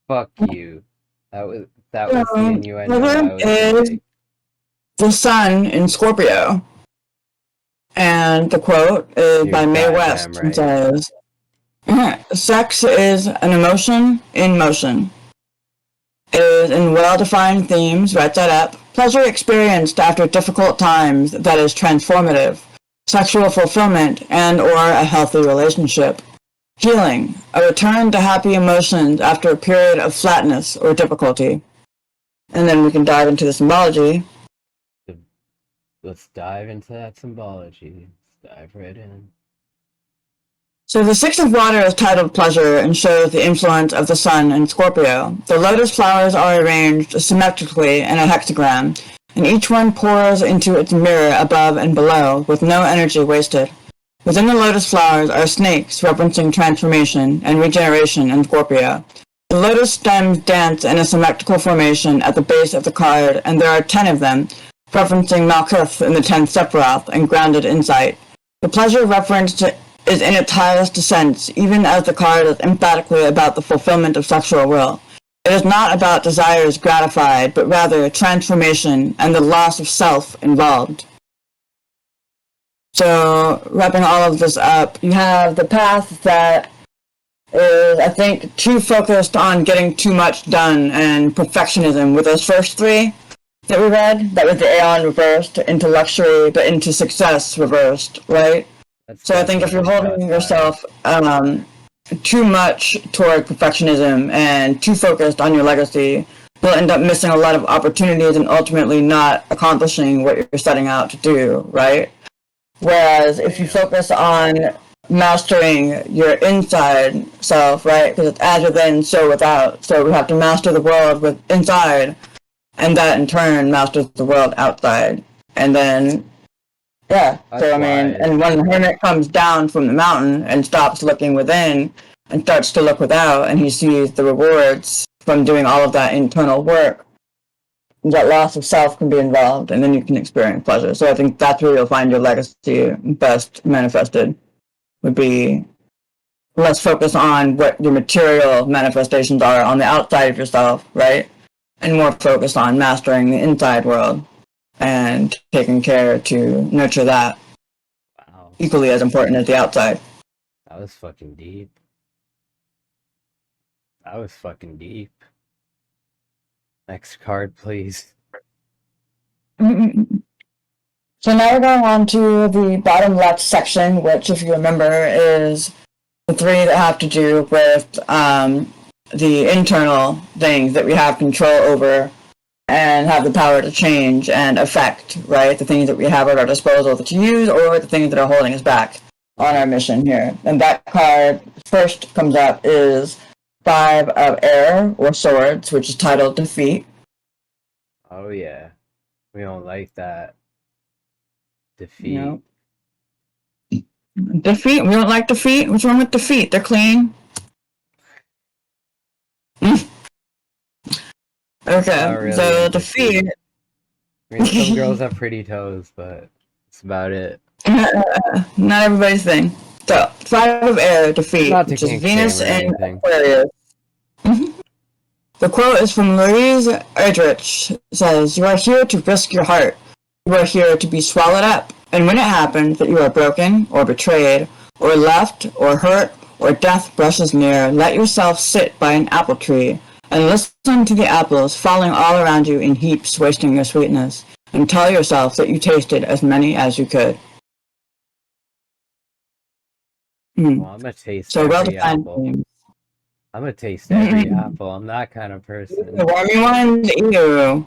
Fuck you. That was the innuendo Pleasure I was is the sun in Scorpio. And the quote is by Mae West. Right. It says, sex is an emotion in motion. It is in well-defined themes, right side up. Pleasure experienced after difficult times that is transformative. Sexual fulfillment and or a healthy relationship. Healing, a return to happy emotions after a period of flatness or difficulty. And then we can dive into the symbology. Let's dive into that symbology. Let's dive right in. So the 6 of water is titled Pleasure and shows the influence of the sun in Scorpio. The lotus flowers are arranged symmetrically in a hexagram, and each one pours into its mirror above and below with no energy wasted. Within the lotus flowers are snakes referencing transformation and regeneration in Scorpio. The lotus stems dance in a symmetrical formation at the base of the card, and there are 10 of them, referencing Malkuth in the 10th Sephiroth and grounded insight. The pleasure reference is in its highest sense, even as the card is emphatically about the fulfillment of sexual will. It is not about desires gratified, but rather transformation and the loss of self involved. So, wrapping all of this up, you have the path that is, I think, too focused on getting too much done and perfectionism with those first 3 that we read. That was the Aeon reversed into luxury, but into success reversed, right? So I think if you're holding yourself too much toward perfectionism and too focused on your legacy, you'll end up missing a lot of opportunities and ultimately not accomplishing what you're setting out to do, right? Whereas if you focus on mastering your inside self, right? Because it's as within, so without. So we have to master the world with inside, and that in turn masters the world outside. And then, yeah. So I mean, and when the hermit comes down from the mountain and stops looking within and starts to look without, and he sees the rewards from doing all of that internal work, that loss of self can be involved, and then you can experience pleasure. So I think that's where you'll find your legacy best manifested, would be less focus on what your material manifestations are on the outside of yourself, right? And more focus on mastering the inside world and taking care to nurture that. Wow. Equally as important as the outside. That was fucking deep. That was fucking deep. Next card, please. So now we're going on to the bottom left section, which, if you remember, is the 3 that have to do with the internal things that we have control over and have the power to change and affect, right, the things that we have at our disposal to use or the things that are holding us back on our mission here. And that card first comes up is 5 of Air or Swords, which is titled Defeat. Oh yeah, we don't like that. Defeat. Nope. Defeat? We don't like defeat? What's wrong with defeat? They're clean. Okay, Really so defeat. I mean, some girls have pretty toes, but that's about it. Not everybody's thing. So, 5 of Air, Defeat, which is Venus and Aquarius. The quote is from Louise Erdrich. It says, "You are here to risk your heart. You are here to be swallowed up. And when it happens that you are broken, or betrayed, or left, or hurt, or death brushes near, let yourself sit by an apple tree, and listen to the apples falling all around you in heaps, wasting your sweetness, and tell yourself that you tasted as many as you could." Well, I'm gonna taste every apple. I'm gonna taste every apple. I'm that kind of person. The wormy one, ew.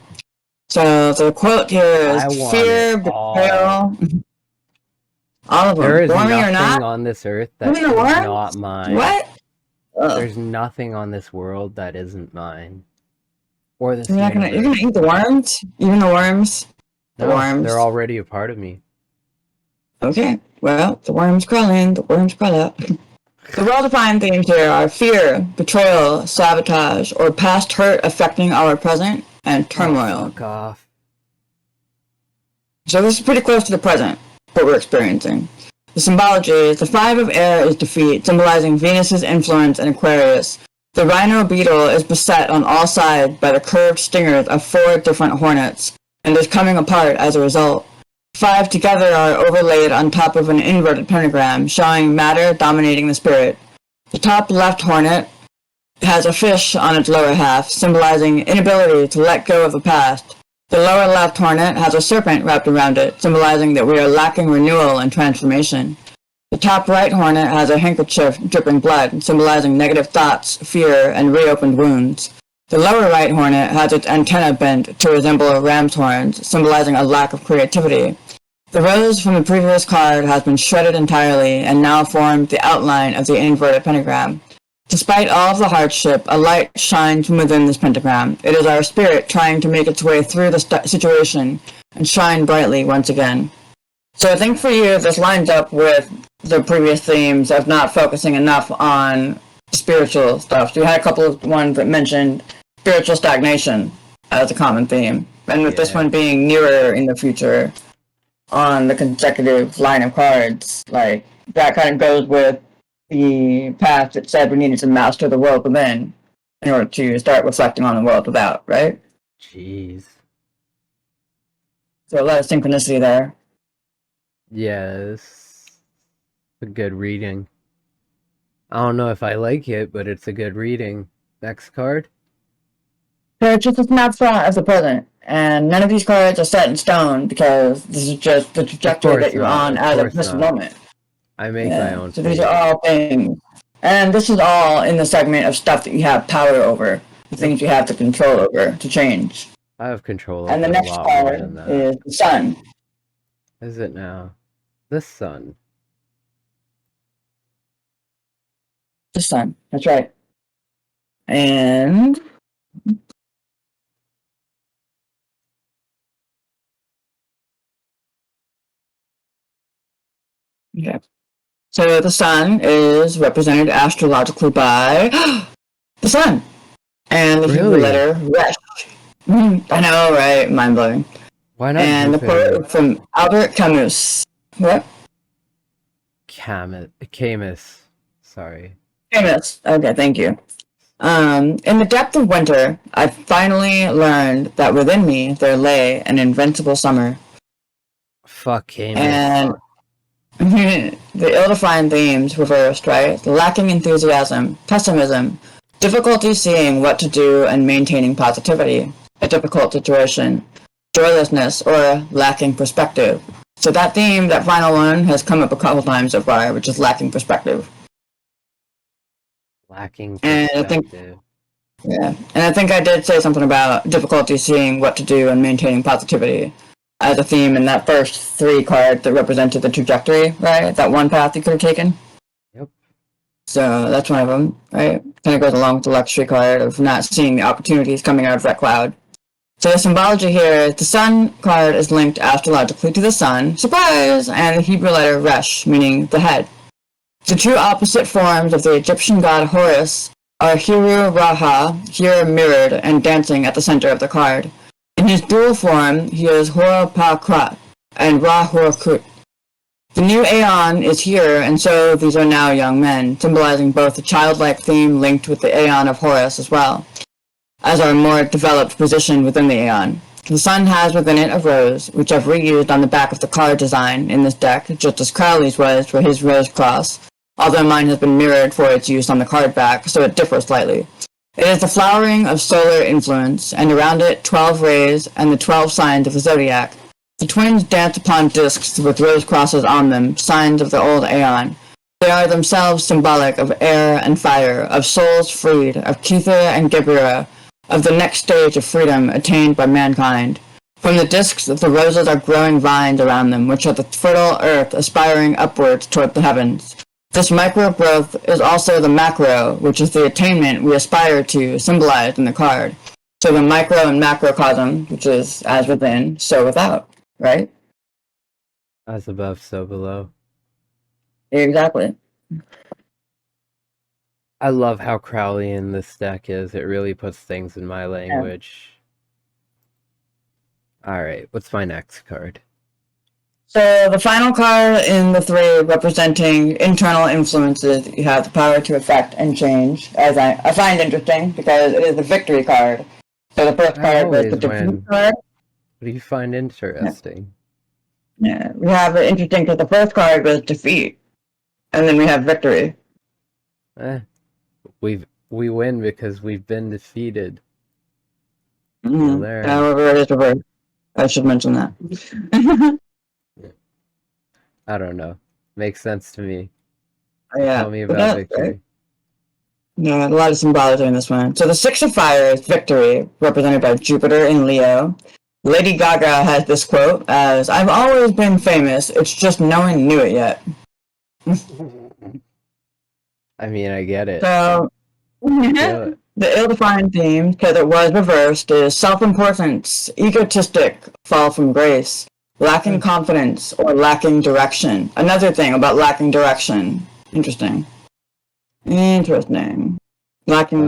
So the quote here is fear, betrayal. All of them. There is wormy nothing or not, on this earth that is not mine. What? There's nothing on this world that isn't mine. Or this. You're gonna eat the worms? Even the worms? The worms. They're already a part of me. Okay. Well, the worms crawl in, the worms crawl out. The well-defined themes here are fear, betrayal, sabotage, or past hurt affecting our present, and turmoil. Fuck off. So this is pretty close to the present, what we're experiencing. The symbology is the 5 of Air is defeat, symbolizing Venus's influence in Aquarius. The rhino beetle is beset on all sides by the curved stingers of 4 different hornets, and is coming apart as a result. 5 together are overlaid on top of an inverted pentagram, showing matter dominating the spirit. The top left hornet has a fish on its lower half, symbolizing inability to let go of the past. The lower left hornet has a serpent wrapped around it, symbolizing that we are lacking renewal and transformation. The top right hornet has a handkerchief dripping blood, symbolizing negative thoughts, fear, and reopened wounds. The lower right hornet has its antenna bent to resemble a ram's horns, symbolizing a lack of creativity. The rose from the previous card has been shredded entirely and now forms the outline of the inverted pentagram. Despite all of the hardship, a light shines from within this pentagram. It is our spirit trying to make its way through the situation and shine brightly once again. So I think for you, this lines up with the previous themes of not focusing enough on spiritual stuff. So you had a couple of ones that mentioned spiritual stagnation as a common theme. And with this one being nearer in the future on the consecutive line of cards, like, that kind of goes with the path that said we needed to master the world within in order to start reflecting on the world without, right? Jeez. So a lot of synchronicity there. Yes. A good reading. I don't know if I like it, but it's a good reading. Next card. So it's just a snapshot of the present, and none of these cards are set in stone because this is just the trajectory that you're on as of this moment. I make my own. So these are all things. And this is all in the segment of stuff that you have power over, the things you have to control over, to change. I have control over and the next a lot card more than that. is the sun. Is it now? The sun. The sun, that's right. And yeah. So the sun is represented astrologically by the sun. And the Hebrew letter Resh. I know, right? Mind blowing. Why not? And the quote from Albert Camus. What? Camus. Sorry. Camus. Okay, thank you. In the depth of winter, I finally learned that within me there lay an invincible summer. Fuck Camus. And the ill-defined themes reversed, right? Lacking enthusiasm, pessimism, difficulty seeing what to do and maintaining positivity, a difficult situation, joylessness, or lacking perspective. So that theme, that final one, has come up a couple times so far, which is lacking perspective. Lacking And perspective. Yeah, and I think I did say something about difficulty seeing what to do and maintaining positivity as a theme in that first 3 cards that represented the trajectory, right? That one path you could have taken. Yep. So that's one of them, right? Kind of goes along with the luxury card of not seeing the opportunities coming out of that cloud. So the symbology here is the sun card is linked astrologically to the sun, surprise, and the Hebrew letter resh, meaning the head. The two opposite forms of the Egyptian god Horus are Hiru Raha, here mirrored and dancing at the center of the card. In his dual form, he is Hora Pa Krat and Ra Hora Kut. The new Aeon is here, and so these are now young men, symbolizing both the childlike theme linked with the Aeon of Horus as well, as our more developed position within the Aeon. The sun has within it a rose, which I've reused on the back of the card design in this deck, just as Crowley's was for his rose cross, although mine has been mirrored for its use on the card back, so it differs slightly. It is the flowering of solar influence, and around it 12 rays and the 12 signs of the zodiac. The twins dance upon discs with rose crosses on them, signs of the old Aeon. They are themselves symbolic of air and fire, of souls freed, of Kether and Gebira, of the next stage of freedom attained by mankind. From the discs, the roses are growing vines around them, which are the fertile earth aspiring upwards toward the heavens. This micro-growth is also the macro, which is the attainment we aspire to, symbolized in the card. So the micro and macrocosm, which is as within, so without, right? As above, so below. Exactly. I love how Crowley in this deck is. It really puts things in my language. Yeah. Alright, what's my next card? So the final card in the 3 representing internal influences that you have the power to affect and change, as I find interesting because it is the victory card. So the first card was the defeat card. What do you find interesting? Yeah, we have it interesting because the first card was defeat, and then we have victory. We win because we've been defeated. However, it is reversed. I should mention that. I don't know. Makes sense to me. Yeah, tell me about victory. Right? Yeah, a lot of symbology in this one. So the 6 of Fire is victory, represented by Jupiter in Leo. Lady Gaga has this quote as, "I've always been famous, it's just no one knew it yet." I mean, I get it. So, the ill-defined theme, because it was reversed, is self-importance, egotistic, fall from grace, lacking confidence, or lacking direction. Another thing about lacking direction. Interesting. Lacking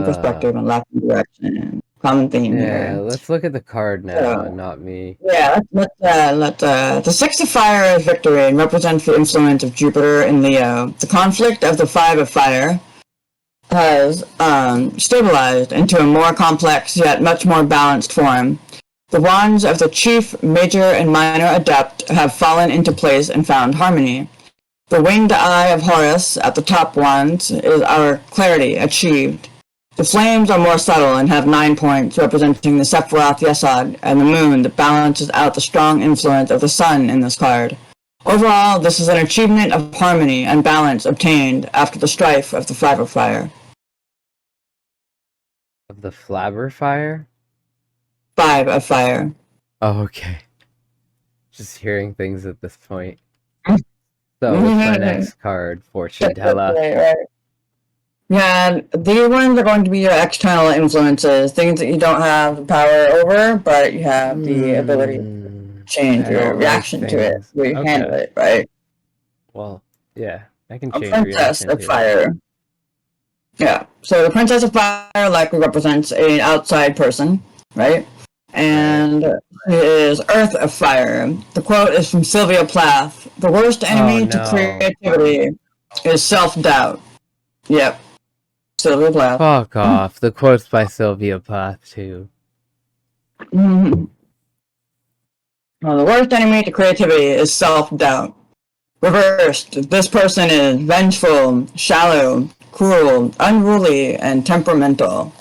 perspective and lacking direction. Common theme here. Yeah, let's look at the card now, and not me. Yeah, the 6 of Fire is victory and represents the influence of Jupiter in Leo. The conflict of the 5 of Fire has stabilized into a more complex yet much more balanced form. The wands of the chief, major, and minor adept have fallen into place and found harmony. The winged eye of Horus at the top wands is our clarity achieved. The flames are more subtle and have 9 points, representing the Sephiroth Yesod and the moon that balances out the strong influence of the sun in this card. Overall, this is an achievement of harmony and balance obtained after the strife of the 5 of Fire. Of the Flabber Fire? 5 of Fire. Oh, okay. Just hearing things at this point. So, what's my next card? Fortune Teller. Right. Yeah, these ones are going to be your external influences, things that you don't have the power over, but you have the ability to change your reaction to it, where you handle it, right? Well, yeah, I can change Princess of Fire. Yeah, so the Princess of Fire likely represents an outside person, right? And it is Earth of Fire. The quote is from Sylvia Plath. The worst enemy to creativity is self-doubt. Yep. Sylvia Plath. Fuck off. The quote's by Sylvia Plath, too. Well, the worst enemy to creativity is self-doubt. Reversed, this person is vengeful, shallow, cruel, unruly, and temperamental.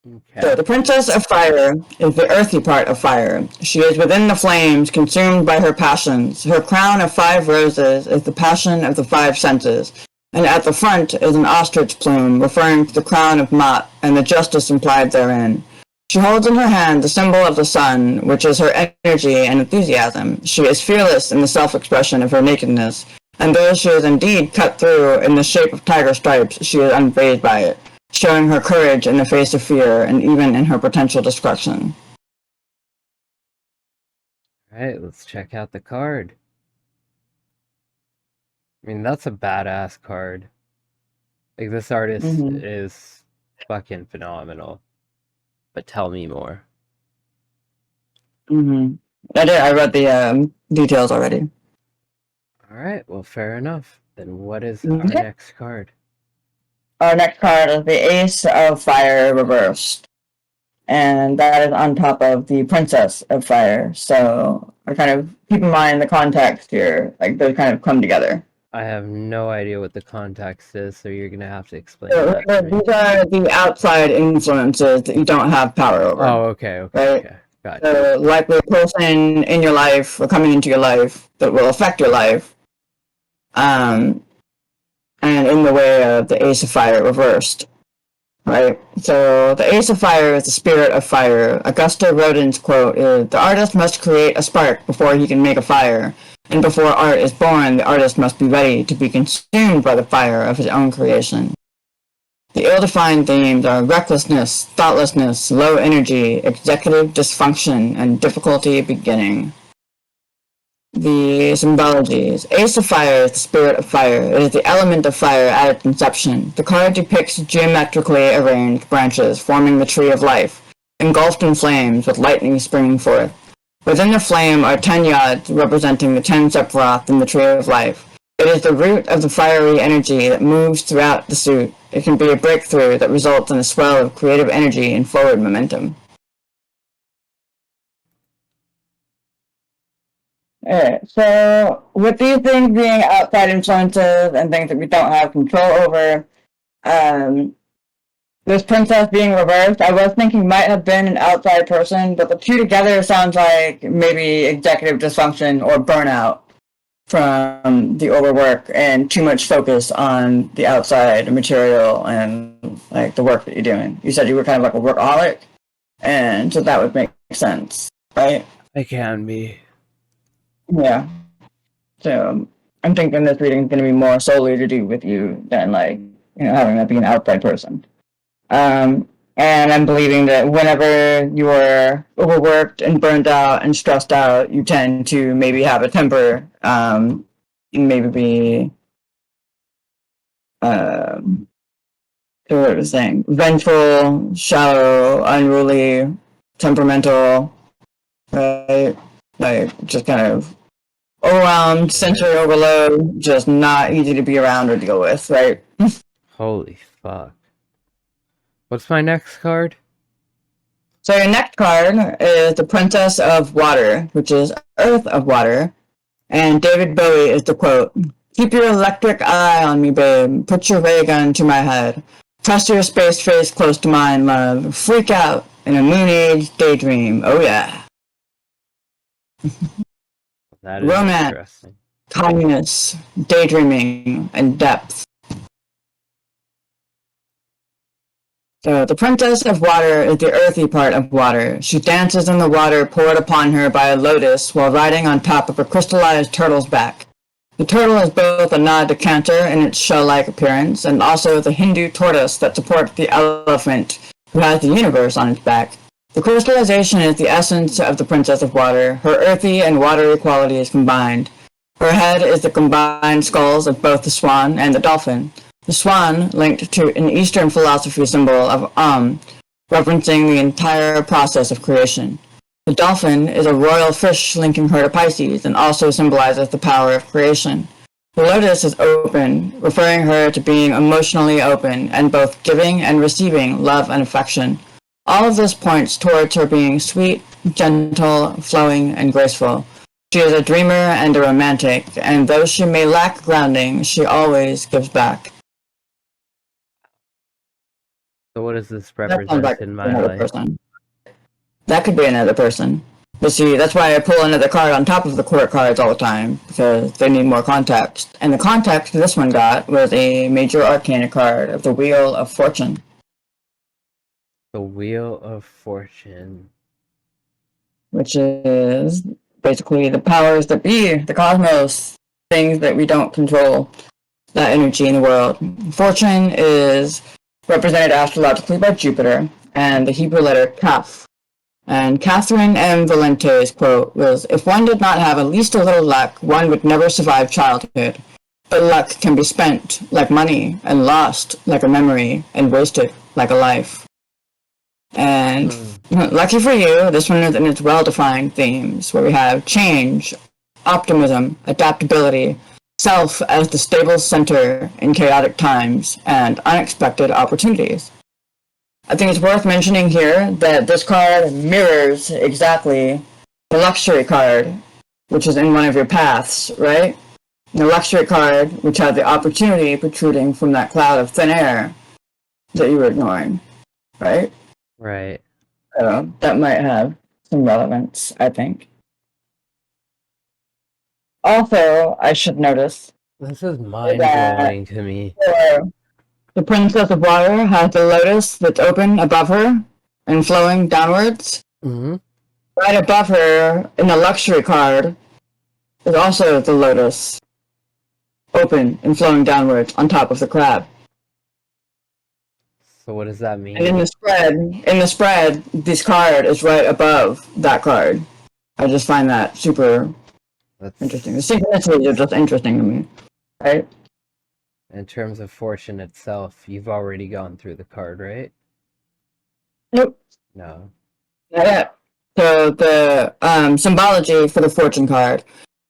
Okay. So the Princess of Fire is the earthy part of fire. She is within the flames, consumed by her passions. Her crown of 5 roses is the passion of the 5 senses. and at the front is an ostrich plume, referring to the crown of Mott and the justice implied therein. She holds in her hand the symbol of the sun, which is her energy and enthusiasm. She is fearless in the self-expression of her nakedness, and though she is indeed cut through in the shape of tiger stripes, she is unfazed by it, showing her courage in the face of fear and even in her potential destruction. Alright, let's check out the card. I mean, that's a badass card. Like, this artist is fucking phenomenal. But tell me more. I read the details already. Alright, well, fair enough. Then what is our next card? Our next card is the Ace of Fire reversed. And that is on top of the Princess of Fire. So I kind of keep in mind the context here. Like, those kind of come together. I have no idea what the context is, so you're gonna have to explain that to me. These are the outside influences that you don't have power over. Oh, okay, right? Okay. Gotcha. So, likely a person in your life or coming into your life that will affect your life. And in the way of the Ace of Fire reversed. Right? So, the Ace of Fire is the spirit of fire. Augusta Rodin's quote is, "The artist must create a spark before he can make a fire. And before art is born, the artist must be ready to be consumed by the fire of his own creation." The ill-defined themes are recklessness, thoughtlessness, low energy, executive dysfunction, and difficulty beginning. The symbologies. Ace of Fire is the spirit of fire. It is the element of fire at its inception. The card depicts geometrically arranged branches forming the tree of life, engulfed in flames with lightning springing forth. Within the flame are 10 yods, representing the 10 Sephiroth in the Tree of Life. It is the root of the fiery energy that moves throughout the suit. It can be a breakthrough that results in a swell of creative energy and forward momentum. Alright, so with these things being outside influences and things that we don't have control over, this princess being reversed, I was thinking might have been an outside person, but the two together sounds like maybe executive dysfunction or burnout from the overwork and too much focus on the outside material and like the work that you're doing. You said you were kind of like a workaholic, and so that would make sense, right? I can be. Yeah. So I'm thinking this reading is going to be more solely to do with you than like, having that be an outside person. And I'm believing that whenever you're overworked and burned out and stressed out, you tend to maybe have a temper, maybe be, what I was saying, vengeful, shallow, unruly, temperamental, right? Like, just kind of overwhelmed, sensory overload, just not easy to be around or deal with, right? Holy fuck. What's my next card? So your next card is the Princess of Water, which is Earth of Water. And David Bowie is the quote, "Keep your electric eye on me, babe. Put your ray gun to my head. Press your space face close to mine, love. Freak out in a moon age daydream. Oh yeah." That is romance, interesting. kindness, daydreaming, and depth. So the Princess of Water is the earthy part of water. She dances in the water poured upon her by a lotus while riding on top of a crystallized turtle's back. The turtle is both a nod to Cantor in its shell-like appearance and also the Hindu tortoise that supports the elephant who has the universe on its back. The crystallization is the essence of the Princess of Water. Her earthy and watery qualities combined. Her head is the combined skulls of both the swan and the dolphin. The swan, linked to an Eastern philosophy symbol of referencing the entire process of creation. The dolphin is a royal fish linking her to Pisces and also symbolizes the power of creation. The lotus is open, referring her to being emotionally open and both giving and receiving love and affection. All of this points towards her being sweet, gentle, flowing, and graceful. She is a dreamer and a romantic, and though she may lack grounding, she always gives back. So what does this represent in my life? Person. That could be another person. But see, that's why I pull another card on top of the court cards all the time, because they need more context. And the context this one got was a major arcana card of the Wheel of Fortune. The Wheel of Fortune. Which is basically the powers that be, the cosmos, things that we don't control, that energy in the world. Fortune is represented astrologically by Jupiter, and the Hebrew letter Kaf. And Catherine M. Valente's quote was, "If one did not have at least a little luck, one would never survive childhood. But luck can be spent like money, and lost like a memory, and wasted like a life." And lucky for you, this one is in its well-defined themes, where we have change, optimism, adaptability, self as the stable center in chaotic times, and unexpected opportunities. I think it's worth mentioning here that this card mirrors exactly the luxury card, which is in one of your paths, right? The luxury card, which had the opportunity protruding from that cloud of thin air that you were ignoring, right? Right. So that might have some relevance, I think. Also, I should notice This is mind-blowing to me. The Princess of Water has the lotus that's open above her and flowing downwards. Mm-hmm. Right above her, in the luxury card, is also the lotus, open and flowing downwards on top of the crab. So what does that mean? And in the spread, this card is right above that card. I just find that super interesting. The synchronicities are just interesting to me, right? In terms of fortune itself, you've already gone through the card, right? Nope. No. Not yet. So the symbology for the fortune card.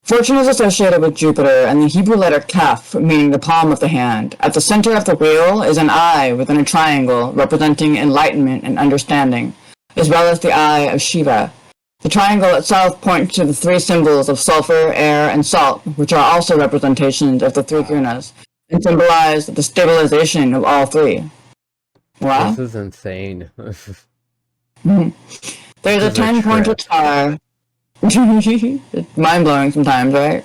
Fortune is associated with Jupiter and the Hebrew letter Kaf, meaning the palm of the hand. At the center of the wheel is an eye within a triangle, representing enlightenment and understanding, as well as the eye of Shiva. The triangle itself points to the three symbols of sulfur, air, and salt, which are also representations of the three gunas, and symbolize the stabilization of all three. Wow. This is insane. There's a 10-pointed star. It's mind-blowing sometimes, right?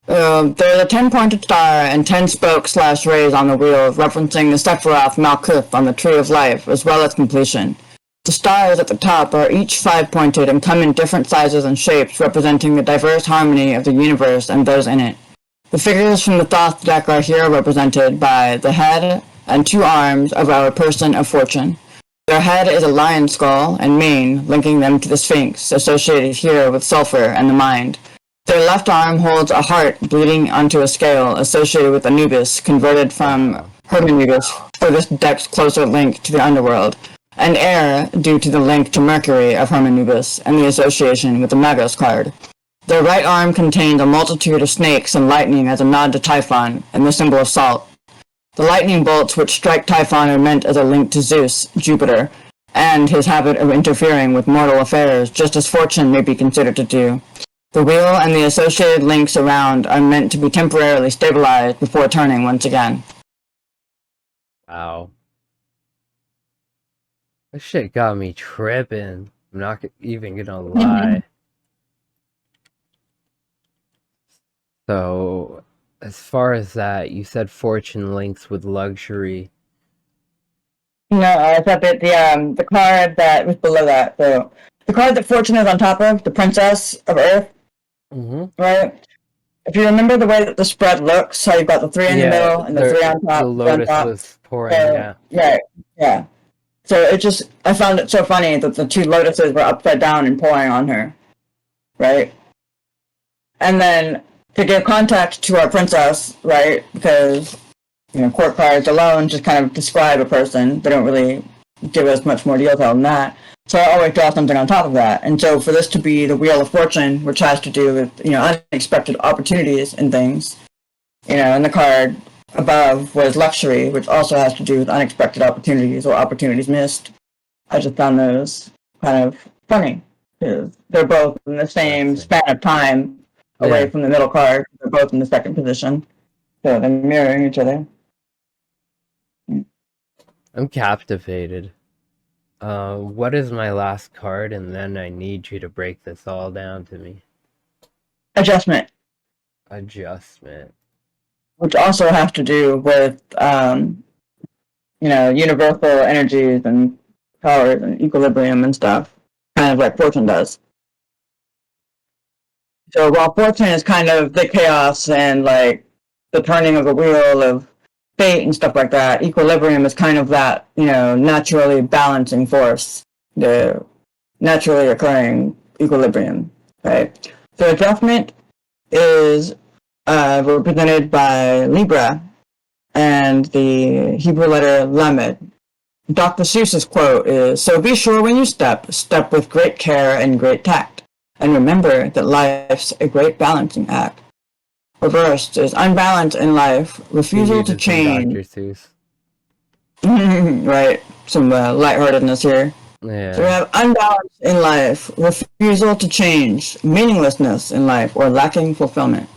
There's a 10-pointed star and 10 spokes/rays on the wheel, referencing the Sephiroth Malkuth on the Tree of Life, as well as completion. The stars at the top are each 5-pointed and come in different sizes and shapes, representing the diverse harmony of the universe and those in it. The figures from the Thoth deck are here represented by the head and 2 arms of our person of fortune. Their head is a lion skull and mane, linking them to the Sphinx, associated here with sulfur and the mind. Their left arm holds a heart bleeding onto a scale, associated with Anubis, converted from Hermanubis for this deck's closer link to the underworld, and air due to the link to Mercury of Hermanubis and the association with the Magos card. Their right arm contains a multitude of snakes and lightning as a nod to Typhon and the symbol of salt. The lightning bolts which strike Typhon are meant as a link to Zeus, Jupiter, and his habit of interfering with mortal affairs, just as fortune may be considered to do. The wheel and the associated links around are meant to be temporarily stabilized before turning once again. Wow. This shit got me tripping. I'm not even gonna lie. So, as far as that, you said fortune links with luxury. No, I thought that the card that was below that, so the card that fortune is on top of, the Princess of Earth, right? If you remember the way that the spread looks, how you've got the 3 in the middle and the 3 on top. The lotus was pouring, yeah. So I found it so funny that the 2 lotuses were upside down and pouring on her, right? And then to give context to our princess, right? Because court cards alone just kind of describe a person. They don't really give us much more detail than that. So I always draw something on top of that. And so for this to be the Wheel of Fortune, which has to do with unexpected opportunities and things, and the card above was luxury, which also has to do with unexpected opportunities or opportunities missed. I just found those kind of funny because they're both in the same span of time away from the middle card. They're both in the second position, so they're mirroring each other. I'm captivated. What is my last card? And then I need you to break this all down to me. Adjustment. Adjustment. Which also has to do with, universal energies and powers and equilibrium and stuff. Kind of like Fortune does. So while Fortune is kind of the chaos and like the turning of the wheel of fate and stuff like that, equilibrium is kind of that, naturally balancing force, the naturally occurring equilibrium, right? So adjustment is represented by Libra and the Hebrew letter Lamed. Dr. Seuss's quote is, "So be sure when you step with great care and great tact, and remember that life's a great balancing act." Reversed is unbalanced in life, refusal to change. Dr. Seuss. Right, some lightheartedness here. Yeah. So we have unbalance in life, refusal to change, meaninglessness in life, or lacking fulfillment.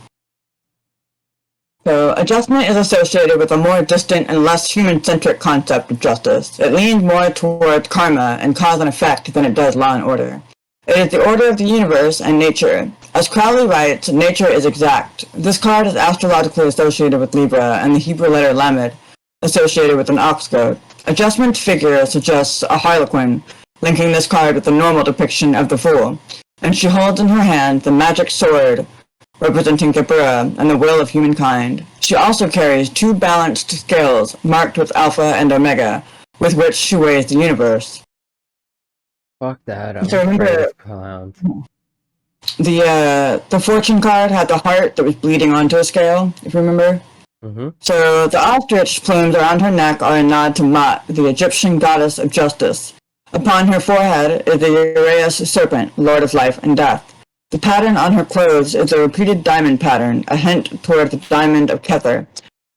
So adjustment is associated with a more distant and less human-centric concept of justice. It leans more toward karma and cause and effect than it does law and order. It is the order of the universe and nature. As Crowley writes, nature is exact. This card is astrologically associated with Libra and the Hebrew letter Lamed, associated with an ox goat. Adjustment figure suggests a harlequin, linking this card with the normal depiction of the fool. And she holds in her hand the magic sword, representing Geburah and the will of humankind. She also carries two balanced scales marked with Alpha and Omega, with which she weighs the universe. Fuck that, I'm So remember, afraid of clowns. The fortune card had the heart that was bleeding onto a scale, if you remember. Mm-hmm. So the ostrich plumes around her neck are a nod to Mat, the Egyptian goddess of justice. Upon her forehead is the Uraeus serpent, lord of life and death. The pattern on her clothes is a repeated diamond pattern, a hint toward the diamond of Kether.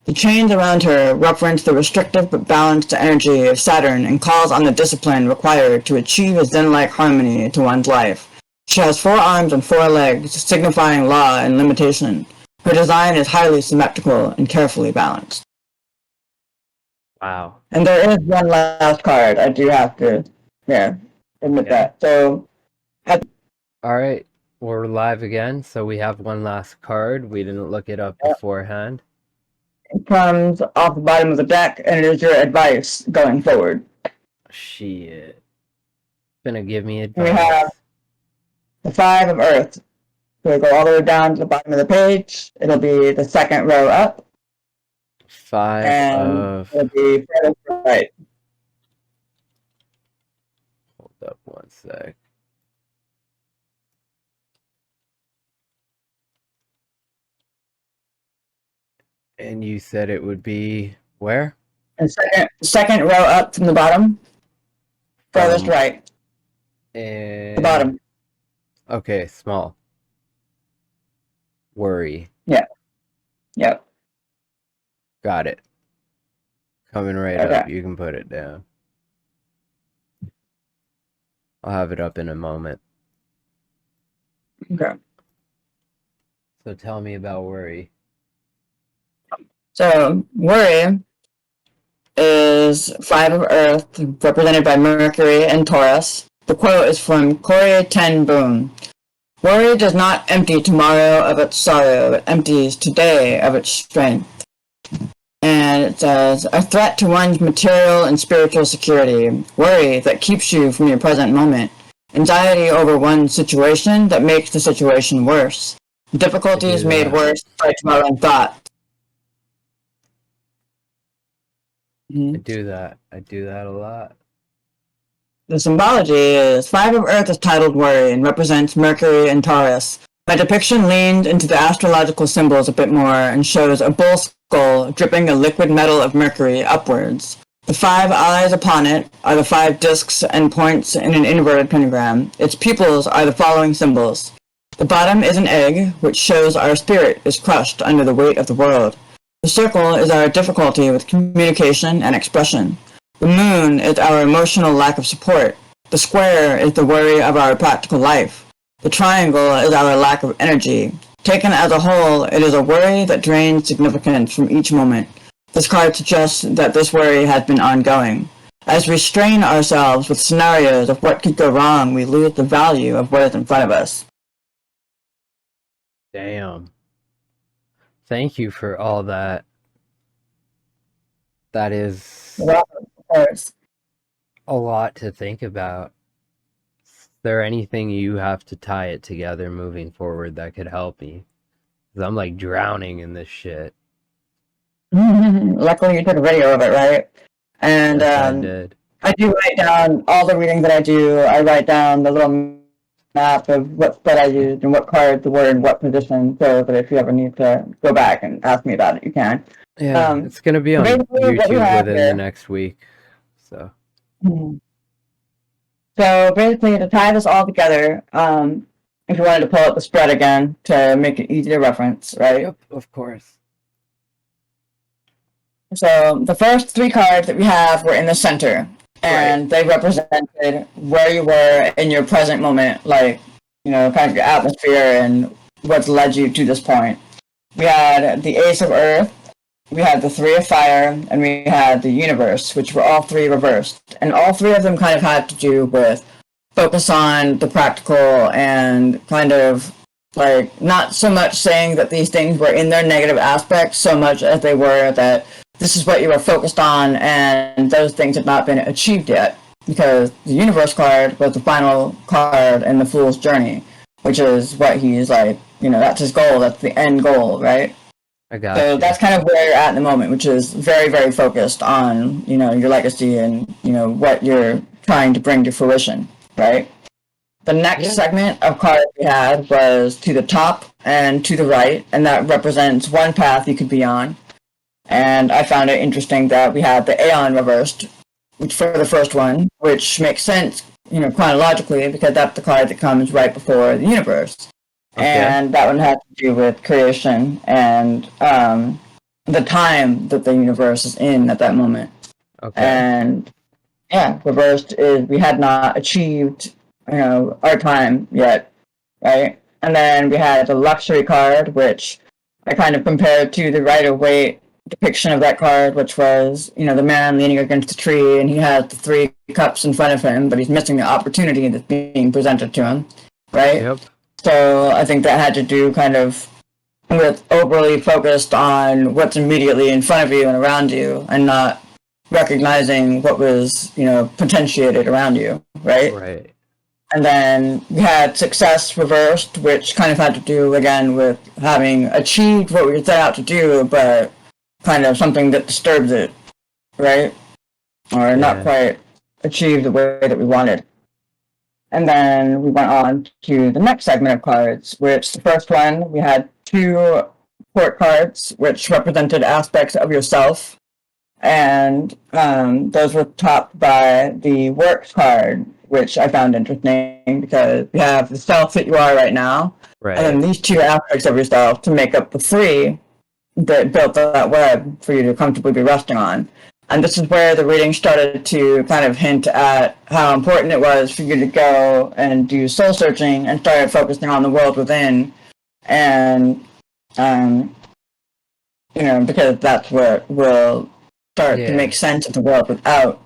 The chains around her reference the restrictive but balanced energy of Saturn and calls on the discipline required to achieve a Zen-like harmony to one's life. She has 4 arms and 4 legs, signifying law and limitation. Her design is highly symmetrical and carefully balanced. Wow. And there is one last card, I do have to, admit that. So, Alright, we're live again, so we have one last card. We didn't look it up beforehand. It comes off the bottom of the deck, and it is your advice going forward. Shit. Gonna give me advice. We have the 5 of Earth. So we go all the way down to the bottom of the page. It'll be the second row up. 5 of... It'll be further to the right. Hold up one sec. And you said it would be where? And second row up from the bottom. Furthest right. And... The bottom. Okay, small. Worry. Yeah. Yep. Got it. Coming right up. You can put it down. I'll have it up in a moment. Okay. So tell me about worry. So, worry is 5 of Earth, represented by Mercury and Taurus. The quote is from Corey Ten Boom. Worry does not empty tomorrow of its sorrow, it empties today of its strength. And it says, a threat to one's material and spiritual security. Worry that keeps you from your present moment. Anxiety over one's situation that makes the situation worse. Difficulties made worse by dwelling thought. I do that. I do that a lot. The symbology is 5 of Earth is titled Worry and represents Mercury and Taurus. My depiction leaned into the astrological symbols a bit more and shows a bull skull dripping a liquid metal of Mercury upwards. The 5 eyes upon it are the 5 discs and points in an inverted pentagram. Its pupils are the following symbols. The bottom is an egg, which shows our spirit is crushed under the weight of the world. The circle is our difficulty with communication and expression. The moon is our emotional lack of support. The square is the worry of our practical life. The triangle is our lack of energy. Taken as a whole, it is a worry that drains significance from each moment. This card suggests that this worry has been ongoing. As we strain ourselves with scenarios of what could go wrong, we lose the value of what is in front of us. Damn. Thank you for all that. That is Well, of course. a lot to think about. Is there anything you have to tie it together moving forward that could help me? 'Cause I'm like drowning in this shit. Luckily, you took a video of it, right? And Yes, I did. I do write down all the reading that I do. I write down the little map of what spell I used and what cards were in what position, so that if you ever need to go back and ask me about it, you can. Yeah, it's gonna be on YouTube within the next week. So. So basically, to tie this all together, if you wanted to pull up the spread again to make it easy to reference, right? Yep, of course. So the first 3 cards that we have were in the center, and they represented where you were in your present moment, like, you know, kind of your atmosphere and what's led you to this point. We had the Ace of Earth, we had the 3 of Fire, and we had the Universe, which were all 3 reversed. And all 3 of them kind of had to do with focus on the practical and kind of like not so much saying that these things were in their negative aspects so much as they were that this is what you were focused on and those things had not been achieved yet, because the Universe card was the final card in the Fool's Journey, which is what he's like, you know, that's his goal, that's the end goal, right? I got So you. that's kind of where you're at in the moment, which is very, very focused on, you know, your legacy and, you know, what you're trying to bring to fruition, right? The next segment of cards we had was to the top and to the right, and that represents one path you could be on. And I found it interesting that we had the Aeon reversed, which for the first one, which makes sense, you know, chronologically, because that's the card that comes right before the Universe. Okay. And that one had to do with creation and the time that the universe is in at that moment. Okay. And yeah, reversed is we had not achieved, you know, our time yet, right? And then we had the luxury card, which I kind of compared to the Rider-Waite depiction of that card, which was, you know, the man leaning against a tree and he has the 3 cups in front of him, but he's missing the opportunity that's being presented to him, right? Yep. So I think that had to do kind of with overly focused on what's immediately in front of you and around you and not recognizing what was, you know, potentiated around you, right? Right. And then we had success reversed, which kind of had to do, again, with having achieved what we set out to do, but kind of something that disturbs it, right? Or not quite achieved the way that we wanted. And then we went on to the next segment of cards, which the first one, we had 2 court cards, which represented aspects of yourself. And those were topped by the works card, which I found interesting because you have the self that you are right now, right, and then these 2 aspects of yourself to make up the 3 that built that web for you to comfortably be resting on. And this is where the reading started to kind of hint at how important it was for you to go and do soul searching and started focusing on the world within. And, you know, because that's what will start to make sense of the world without.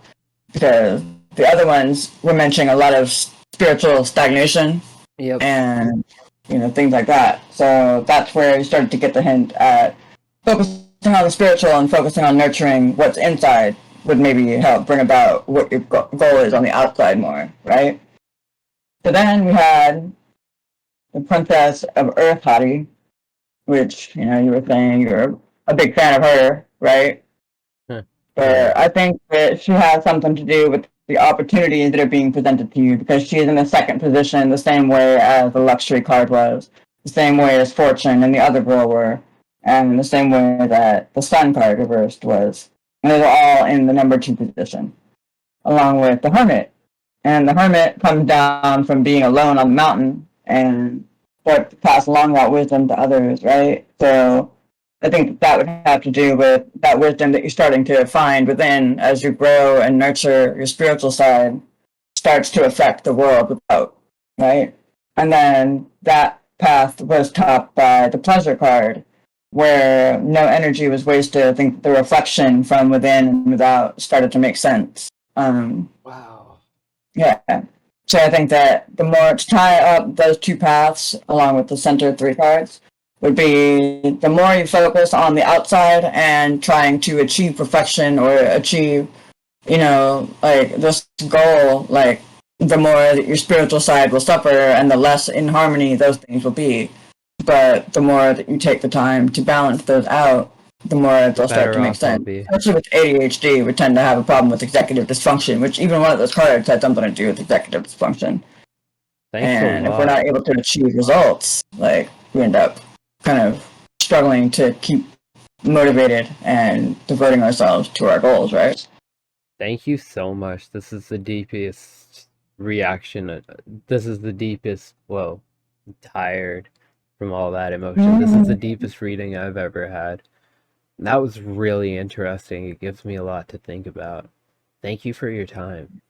Because the other ones were mentioning a lot of spiritual stagnation and, you know, things like that. So that's where you started to get the hint at focusing on the spiritual and focusing on nurturing what's inside would maybe help bring about what your goal is on the outside more, right? So then we had the Princess of Earth Hottie, which, you know, you were saying you're a big fan of her, right? But I think that she has something to do with the opportunities that are being presented to you because she is in the second position the same way as the luxury card was, the same way as Fortune and the other girl were, and the same way that the Sun card reversed was. And they're all in the number 2 position, along with the Hermit. And the Hermit comes down from being alone on the mountain and starts to pass along that wisdom to others, right? So I think that would have to do with that wisdom that you're starting to find within as you grow and nurture your spiritual side starts to affect the world without, right? And then that path was topped by the Pleasure card, where no energy was wasted. I think the reflection from within and without started to make sense. Wow. Yeah. So I think that the more to tie up those two paths, along with the center three cards, would be the more you focus on the outside and trying to achieve perfection or achieve, like this goal, like the more that your spiritual side will suffer and the less in harmony those things will be. But the more that you take the time to balance those out, the more they'll start to Better make off I'll sense. be. Especially with ADHD, we tend to have a problem with executive dysfunction, which even one of those cards had something to do with executive dysfunction. Thanks a And if we're lot. not able to achieve results, like we end up kind of struggling to keep motivated and devoting ourselves to our goals, right? Thank you so much. This is the deepest reaction. This is the deepest, well, I'm tired from all that emotion. This is the deepest reading I've ever had. That was really interesting. It gives me a lot to think about. Thank you for your time.